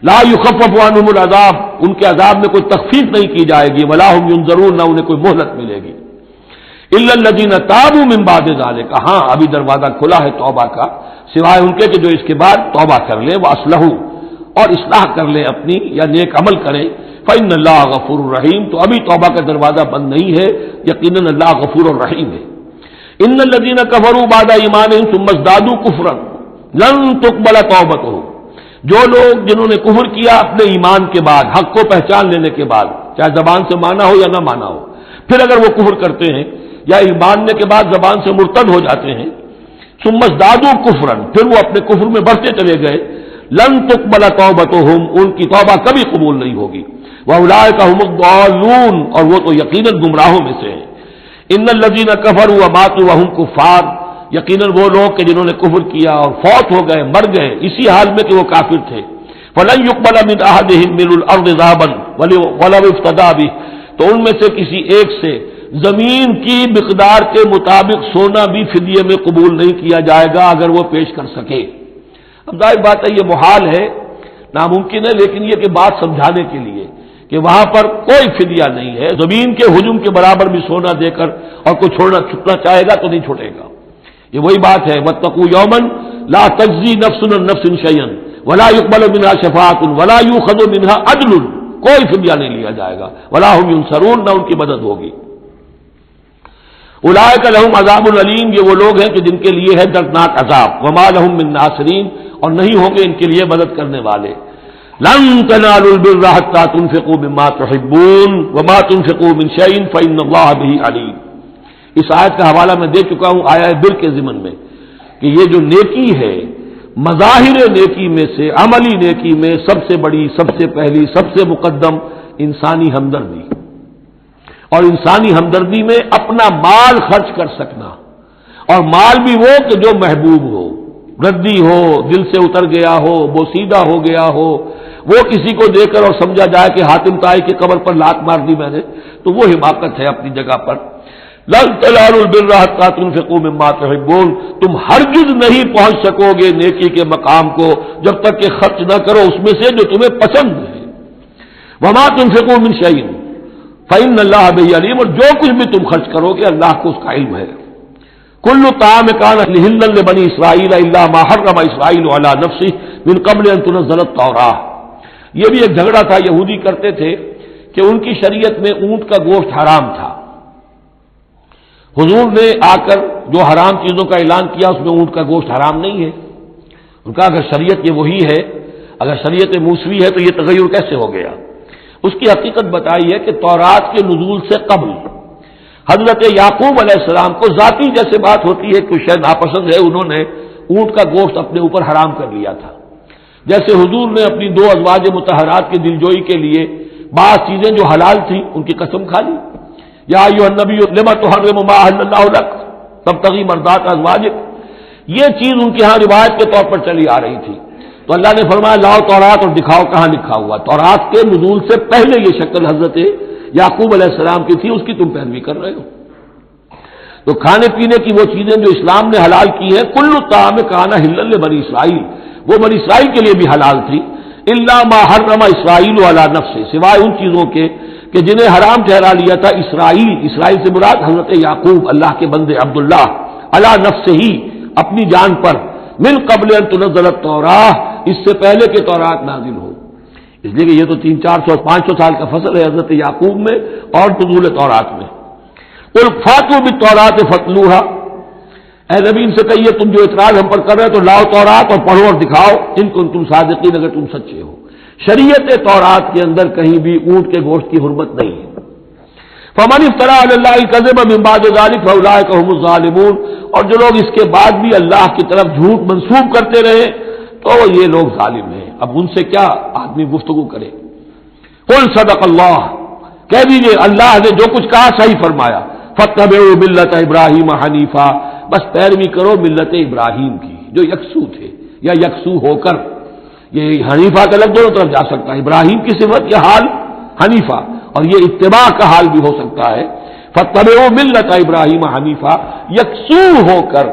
لا یخفف عنہم العذاب، ان کے عذاب میں کوئی تخفیف نہیں کی جائے گی۔ ولا هم ینظرون، نہ انہیں کوئی مہلت ملے گی۔ الا الذین تابوا من بعد ذلک، ہاں ابھی دروازہ کھلا ہے توبہ کا، سوائے ان کے کہ جو اس کے بعد توبہ کر لیں، واصلحوا، اور اصلاح کر لیں اپنی یا نیک عمل کریں، فإن اللہ غفور الرحیم، تو ابھی توبہ کا دروازہ بند نہیں ہے، یقیناً اللہ غفور الرحیم ہے۔ ان الذین کفروا بعد ایمانہم ثم ازدادوا کفرا لن تقبل توبتہم، جو لوگ جنہوں نے کفر کیا اپنے ایمان کے بعد، حق کو پہچان لینے کے بعد، چاہے زبان سے مانا ہو یا نہ مانا ہو، پھر اگر وہ کفر کرتے ہیں یا ماننے کے بعد زبان سے مرتد ہو جاتے ہیں، ثم ازدادوا کفرا، پھر وہ اپنے کفر میں بڑھتے چلے گئے، لن تقبل توبتہم، ان کی توبہ کبھی قبول نہیں ہوگی، واولئک هم الضالون، اور وہ تو یقیناً گمراہوں میں سے ہیں۔ ان الذین کفروا وماتوا وهم کفار، یقیناً وہ لوگ کہ جنہوں نے کفر کیا اور فوت ہو گئے، مر گئے اسی حال میں کہ وہ کافر تھے، فلن يقبل من احدهم ملء الارض ذهبا ولو افتدى به، تو ان میں سے کسی ایک سے زمین کی مقدار کے مطابق سونا بھی فدیے میں قبول نہیں کیا جائے گا اگر وہ پیش کر سکے۔ اب ظاہر بات ہے یہ محال ہے، ناممکن ہے، لیکن یہ کہ بات سمجھانے کے لیے کہ وہاں پر کوئی فدیہ نہیں ہے، زمین کے حجم کے برابر بھی سونا دے کر اور کوئی چھوٹنا چاہے گا تو نہیں چھوٹے گا۔ یہ وہی بات ہے، واتقوا یوما لا تجزی نفس عن نفس شیئا ولا يقبل منها شفاعۃ ولا يؤخذ منها عدل، کوئی فدیہ نہیں لیا جائے گا، ولا هم ينصرون، نہ ان کی مدد ہوگی۔ اولئک لهم عذاب علیم، یہ وہ لوگ ہیں کہ جن کے لیے ہے دردناک عذاب، وما لهم من ناصرین، اور نہیں ہوں گے ان کے لیے مدد کرنے والے۔ لن تنالوا البر حتى تنفقوا مما تحبون وما تنفقوا من شيء فإن الله به عليم۔ اس آیت کا حوالہ میں دے چکا ہوں آیا بر کے ضمن میں کہ یہ جو نیکی ہے، مظاہر نیکی میں سے، عملی نیکی میں سب سے بڑی، سب سے پہلی، سب سے مقدم انسانی ہمدردی، اور انسانی ہمدردی میں اپنا مال خرچ کر سکنا، اور مال بھی وہ کہ جو محبوب ہو، ردی ہو، دل سے اتر گیا ہو، بوسیدہ ہو گیا ہو، وہ کسی کو دے کر اور سمجھا جائے کہ حاتم طائی کی قبر پر لات مار دی میں نے، تو وہ حماقت ہے اپنی جگہ پر۔ لن تنالوا البر حتى تنفقوا مما تحبون، تم ہرگز نہیں پہنچ سکو گے نیکی کے مقام کو جب تک کہ خرچ نہ کرو اس میں سے جو تمہیں پسند ہے۔ وما تنفقوا من شيء فإن الله به عليم، اور جو کچھ بھی تم خرچ کرو گے اللہ کو اس کا علم ہے۔ کل طعام كان حلا لبني اسرائيل الا ما حرم اسرائيل على نفسه من قبل ان تنزل التوراة، یہ بھی ایک جھگڑا تھا، یہودی کرتے تھے کہ ان کی شریعت میں اونٹ کا گوشت حرام تھا، حضور نے آ کر جو حرام چیزوں کا اعلان کیا اس میں اونٹ کا گوشت حرام نہیں ہے۔ ان کا اگر شریعت یہ وہی ہے، اگر شریعت موسوی ہے تو یہ تغیر کیسے ہو گیا؟ اس کی حقیقت بتائی ہے کہ تورات کے نزول سے قبل حضرت یعقوب علیہ السلام کو ذاتی جیسے بات ہوتی ہے کہ شاید ناپسند ہے، انہوں نے اونٹ کا گوشت اپنے اوپر حرام کر لیا تھا، جیسے حضور نے اپنی دو ازواج مطہرات کی دلجوئی کے لیے بعض چیزیں جو حلال تھیں ان کی قسم کھا لی، یا ایھا النبی لما تحرم ما احل اللہ لک تبتغی مرضات ازواجک، یہ چیز ان کے ہاں روایت کے طور پر چلی آ رہی تھی، تو اللہ نے فرمایا لاؤ تورات اور دکھاؤ کہاں لکھا ہوا۔ تورات کے نزول سے پہلے یہ شکل حضرت یعقوب علیہ السلام کی تھی، اس کی تم پیروی کر رہے ہو۔ تو کھانے پینے کی وہ چیزیں جو اسلام نے حلال کی ہیں، کل طعام کان حلا لبنی اسرائیل، وہ بنی اسرائیل کے لیے بھی حلال تھی، الا ما حرم اسرائیل علی نفسہ، سوائے ان چیزوں کے کہ جنہیں حرام ٹھہرا لیا تھا اسرائیل، اسرائیل سے مراد حضرت یعقوب اللہ کے بندے عبداللہ، علی نفسہ ہی، اپنی جان پر، من قبل ان تنزل التوراۃ، اس سے پہلے کہ تورات نازل ہو، اس لیے کہ یہ تو 300-400-500 سال کا فصل ہے حضرت یعقوب میں اور نزول تورات میں۔ قل فاتوا بالتوراۃ فاتلوها، اے نبی ان سے کہیے تم جو اعتراض ہم پر کر رہے تو لاؤ تورات اور پڑھو اور دکھاؤ ان کنتم صادقین، اگر تم سچے ہو۔ شریعت تورات کے اندر کہیں بھی اونٹ کے گوشت کی حرمت نہیں ہے۔ فمن افترى علی اللہ الکذب من بعد ذلک فاولئک هم الظالمون، اور جو لوگ اس کے بعد بھی اللہ کی طرف جھوٹ منسوب کرتے رہے تو یہ لوگ ظالم ہیں۔ اب ان سے کیا آدمی گفتگو کرے؟ قل صدق اللہ، کہہ دیجئے اللہ نے جو کچھ کہا صحیح فرمایا، فاتبعوا ملت ابراہیم حنیفا، بس پیروی کرو ملت ابراہیم کی جو یکسو تھے یا یکسو ہو کر، یہ حنیفہ کا لفظ دونوں طرف جا سکتا ہے، ابراہیم کی صفت یہ حال حنیفہ، اور یہ اتباع کا حال بھی ہو سکتا ہے۔ فاتبعوا ملت ابراہیم حنیفہ، یکسو ہو کر،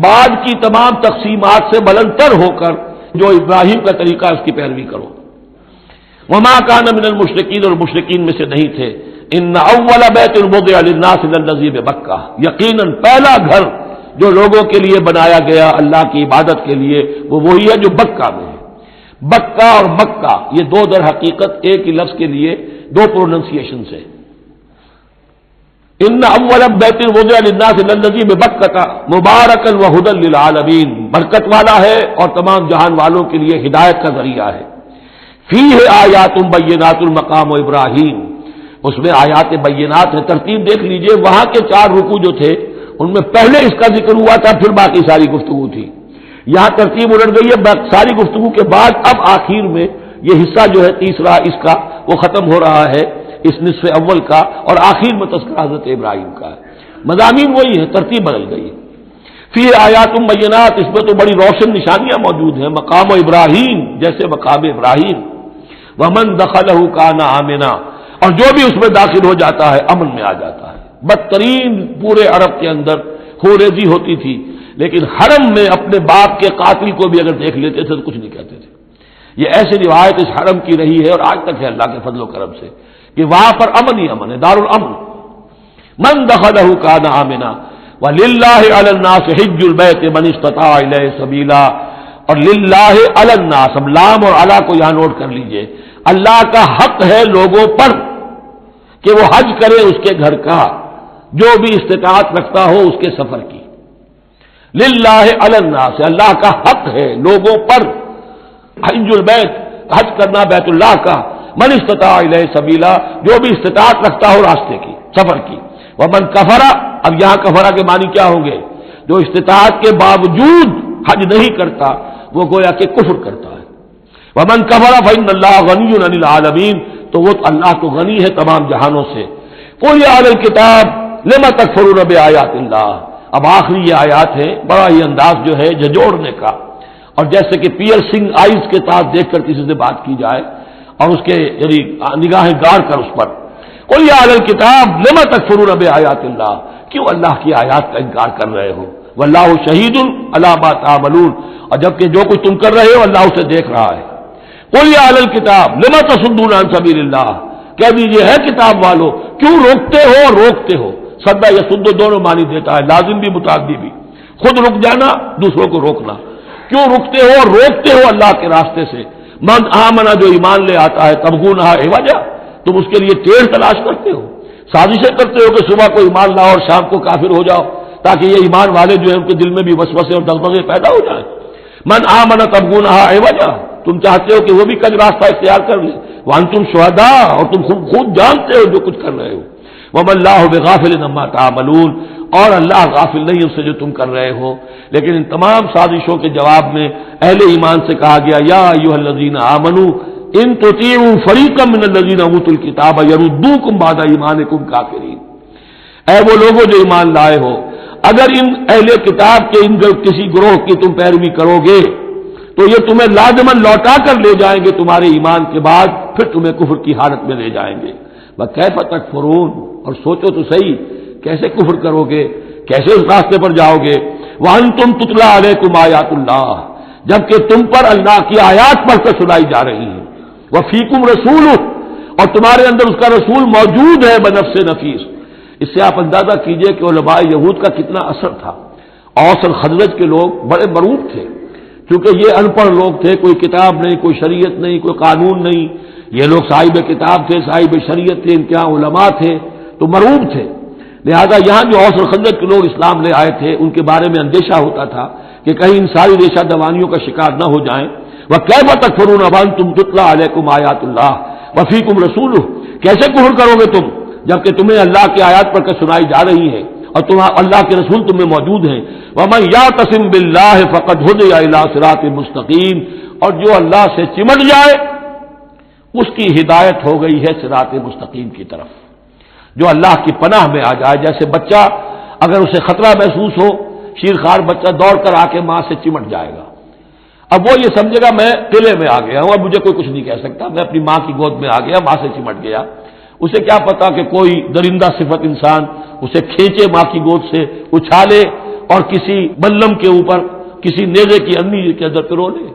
بعد کی تمام تقسیمات سے بلندتر ہو کر جو ابراہیم کا طریقہ ہے اس کی پیروی کرو۔ وما کان من المشرکین، اور مشرکین میں سے نہیں تھے۔ ان اول بیت وضع للناس الذی ببکہ، یقیناً پہلا گھر جو لوگوں کے لیے بنایا گیا اللہ کی عبادت کے لیے وہ وہی ہے جو بکہ میں ہے۔ بکہ اور مکہ یہ دو در حقیقت ایک ہی لفظ کے لیے دو پروننسیشن سے. ان اول بیت وضع للناس الذی ببکۃ مبارکا وہدی للعالمین، برکت والا ہے اور تمام جہان والوں کے لیے ہدایت کا ذریعہ ہے. فیہ آیات بینات المقام ابراہیم، اس میں آیات بینات ہے. ترتیب دیکھ لیجئے، وہاں کے 4 رکوع جو تھے ان میں پہلے اس کا ذکر ہوا تھا، پھر باقی ساری گفتگو تھی. یہاں ترتیب الٹ گئی ہے، ساری گفتگو کے بعد اب آخر میں یہ حصہ جو ہے تیسرا اس کا وہ ختم ہو رہا ہے اس نصف اول کا، اور آخر میں تذکرہ حضرت ابراہیم کا ہے. مضامین وہی ہے، ترتیب بدل گئی. فی آیات بینات، اس میں تو بڑی روشن نشانیاں موجود ہیں. مقام ابراہیم، جیسے مقام ابراہیم. ومن دخلہ کان آمنا، اور جو بھی اس میں داخل ہو جاتا ہے امن میں آ جاتا ہے. بدترین پورے عرب کے اندر خوریزی ہوتی تھی، لیکن حرم میں اپنے باپ کے قاتل کو بھی اگر دیکھ لیتے تھے تو کچھ نہیں کہتے تھے. یہ ایسی روایت اس حرم کی رہی ہے اور آج تک ہے اللہ کے فضل و کرم سے کہ وہاں پر امن ہی امن ہے، دار الامن. من دخلہ کان آمنا وللہ علی الناس حج البیت من استطاع الیہ سبیلا. اور للہ علی الناس، اب لام اور علی کو یہاں نوٹ کر لیجئے، اللہ کا حق ہے لوگوں پر کہ وہ حج کرے اس کے گھر کا، جو بھی استطاعت رکھتا ہو اس کے سفر کی. للہ علی الناس، اللہ کا حق ہے لوگوں پر حج البیت، حج کرنا بیت اللہ کا. من استطاع الیہ سبیلا، جو بھی استطاعت رکھتا ہو راستے کی، سفر کی. ومن کفرا، اب یہاں کفرا کے معنی کیا ہوں گے؟ جو استطاعت کے باوجود حج نہیں کرتا وہ گویا کہ کفر کرتا ہے. ومن کفر فإن اللہ غنی عن العالمین، تو وہ اللہ تو غنی ہے تمام جہانوں سے. قل یا اہل الکتاب لم تکفرون بآیات اللہ. اب آخری یہ آیات ہے، بڑا ہی انداز جو ہے جھجوڑنے کا، اور جیسے کہ پیئرسنگ آئیز کے ساتھ دیکھ کر کسی سے بات کی جائے اور اس کے یعنی نگاہیں گاڑ کر اس پر. قل یا اہل الکتاب لم تکفرون بآیات اللہ، کیوں اللہ کی آیات کا انکار کر رہے ہو؟ واللہ شہید علی ما تعملون، اور جبکہ جو کچھ تم کر رہے ہو اللہ اسے دیکھ رہا ہے. قل یا اہل الکتاب لم تصدون عن سبیل اللہ، کہہ دیجیے ہے کتاب والو کیوں روکتے ہو اور روکتے ہو. سدا یا سد دونوں معنی دیتا ہے، لازم بھی متعدی بھی. خود رک جانا، دوسروں کو روکنا. کیوں رکتے ہو اور روکتے ہو اللہ کے راستے سے؟ من آمنا، جو ایمان لے آتا ہے، تبغونہا عوجا، تم اس کے لیے ٹیڑھ تلاش کرتے ہو، سازشیں کرتے ہو کہ صبح کو ایمان لاؤ اور شام کو کافر ہو جاؤ تاکہ یہ ایمان والے جو ہیں ان کے دل میں بھی وسوسے اور دغدغے پیدا ہو جائیں. من آمنا تبغونہا عوجا، تم چاہتے ہو کہ وہ بھی کل راستہ اختیار کر لے. وانتم شہداء، اور تم خود جانتے ہو جو کچھ کر رہے ہو. وما اللہ بغافل عما تعملون، اور اللہ غافل نہیں اس سے جو تم کر رہے ہو. لیکن ان تمام سازشوں کے جواب میں اہل ایمان سے کہا گیا یا ایھا الذین آمنوا ان تطیعوا فریقا من الذین اوتوا الکتاب یردوکم بعد ایمانکم کافرین. اے وہ لوگوں جو ایمان لائے ہو، اگر ان اہل کتاب کے ان کسی گروہ کی تم پیروی کرو گے تو یہ تمہیں لازماً لوٹا کر لے جائیں گے تمہارے ایمان کے بعد، پھر تمہیں کفر کی حالت میں لے جائیں گے. وَکَیْفَ تَکْفُرُونَ، اور سوچو تو صحیح کیسے کفر کرو گے، کیسے اس راستے پر جاؤ گے. وَأَنْتُمْ تُتْلَىٰ عَلَيْكُمْ آیَاتُ اللَّهِ، جبکہ تم پر اللہ کی آیات پڑھ کر سنائی جا رہی ہیں. وَفِيكُمْ رَسُولُهُ، اور تمہارے اندر اس کا رسول موجود ہے بنفس نفیس. اس سے آپ اندازہ کیجئے کہ علماء یہود کا کتنا اثر تھا. اوس اور خزرج کے لوگ بڑے مرعوب تھے، کیونکہ یہ ان پڑھ لوگ تھے، کوئی کتاب نہیں، کوئی شریعت نہیں، کوئی قانون نہیں. یہ لوگ صاحب کتاب تھے، صاحب شریعت تھے، ان کے یہاں علماء تھے تو مرعوب تھے. لہذا یہاں جو اوس اور خزرج کے لوگ اسلام لے آئے تھے ان کے بارے میں اندیشہ ہوتا تھا کہ کہیں ان ساری ریشہ دوانیوں کا شکار نہ ہو جائیں. وَکَیْفَ تَکْفُرُونَ وَأَنْتُمْ تُتْلَىٰ عَلَيْكُمْ آیَاتُ اللَّهِ وَفِيكُمْ رَسُولُهُ، کیسے کفر کرو گے تم جبکہ تمہیں اللہ کی آیات پڑھ کر سنائی جا رہی ہے اور اللہ کے رسول تمہیں موجود ہیں. وَمَن يَعْتَصِم بِاللَّهِ فَقَدْ هُدِيَ إِلَىٰ صِرَاطٍ مُّسْتَقِيمٍ، اور جو اللہ سے چمٹ جائے اس کی ہدایت ہو گئی ہے صراط مستقیم کی طرف. جو اللہ کی پناہ میں آ جائے، جیسے بچہ اگر اسے خطرہ محسوس ہو، شیرخوار بچہ دوڑ کر آ کے ماں سے چمٹ جائے گا. اب وہ یہ سمجھے گا میں قلعے میں آ گیا ہوں، اب مجھے کوئی کچھ نہیں کہہ سکتا، میں اپنی ماں کی گود میں آ گیا، ماں سے چمٹ گیا. اسے کیا پتا کہ کوئی درندہ صفت انسان اسے کھینچے ماں کی گود سے، اچھالے اور کسی بلم کے اوپر کسی نیزے کی انی کے اندر پرو لے.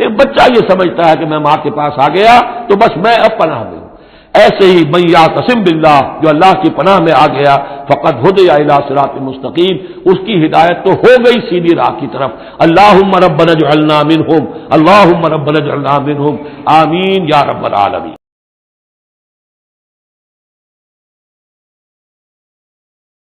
ایک بچہ یہ سمجھتا ہے کہ میں ماں کے پاس آ گیا تو بس میں اب پناہ میں ہوں. ایسے ہی من یعتصم باللہ، جو اللہ کی پناہ میں آ گیا، فقد ہدی الی صراط مستقیم، اس کی ہدایت تو ہو گئی سیدھی راہ کی طرف. اللہم ربنا اجعلنا منہم، اللہم ربنا اجعلنا منہم، آمین یا رب العالمین.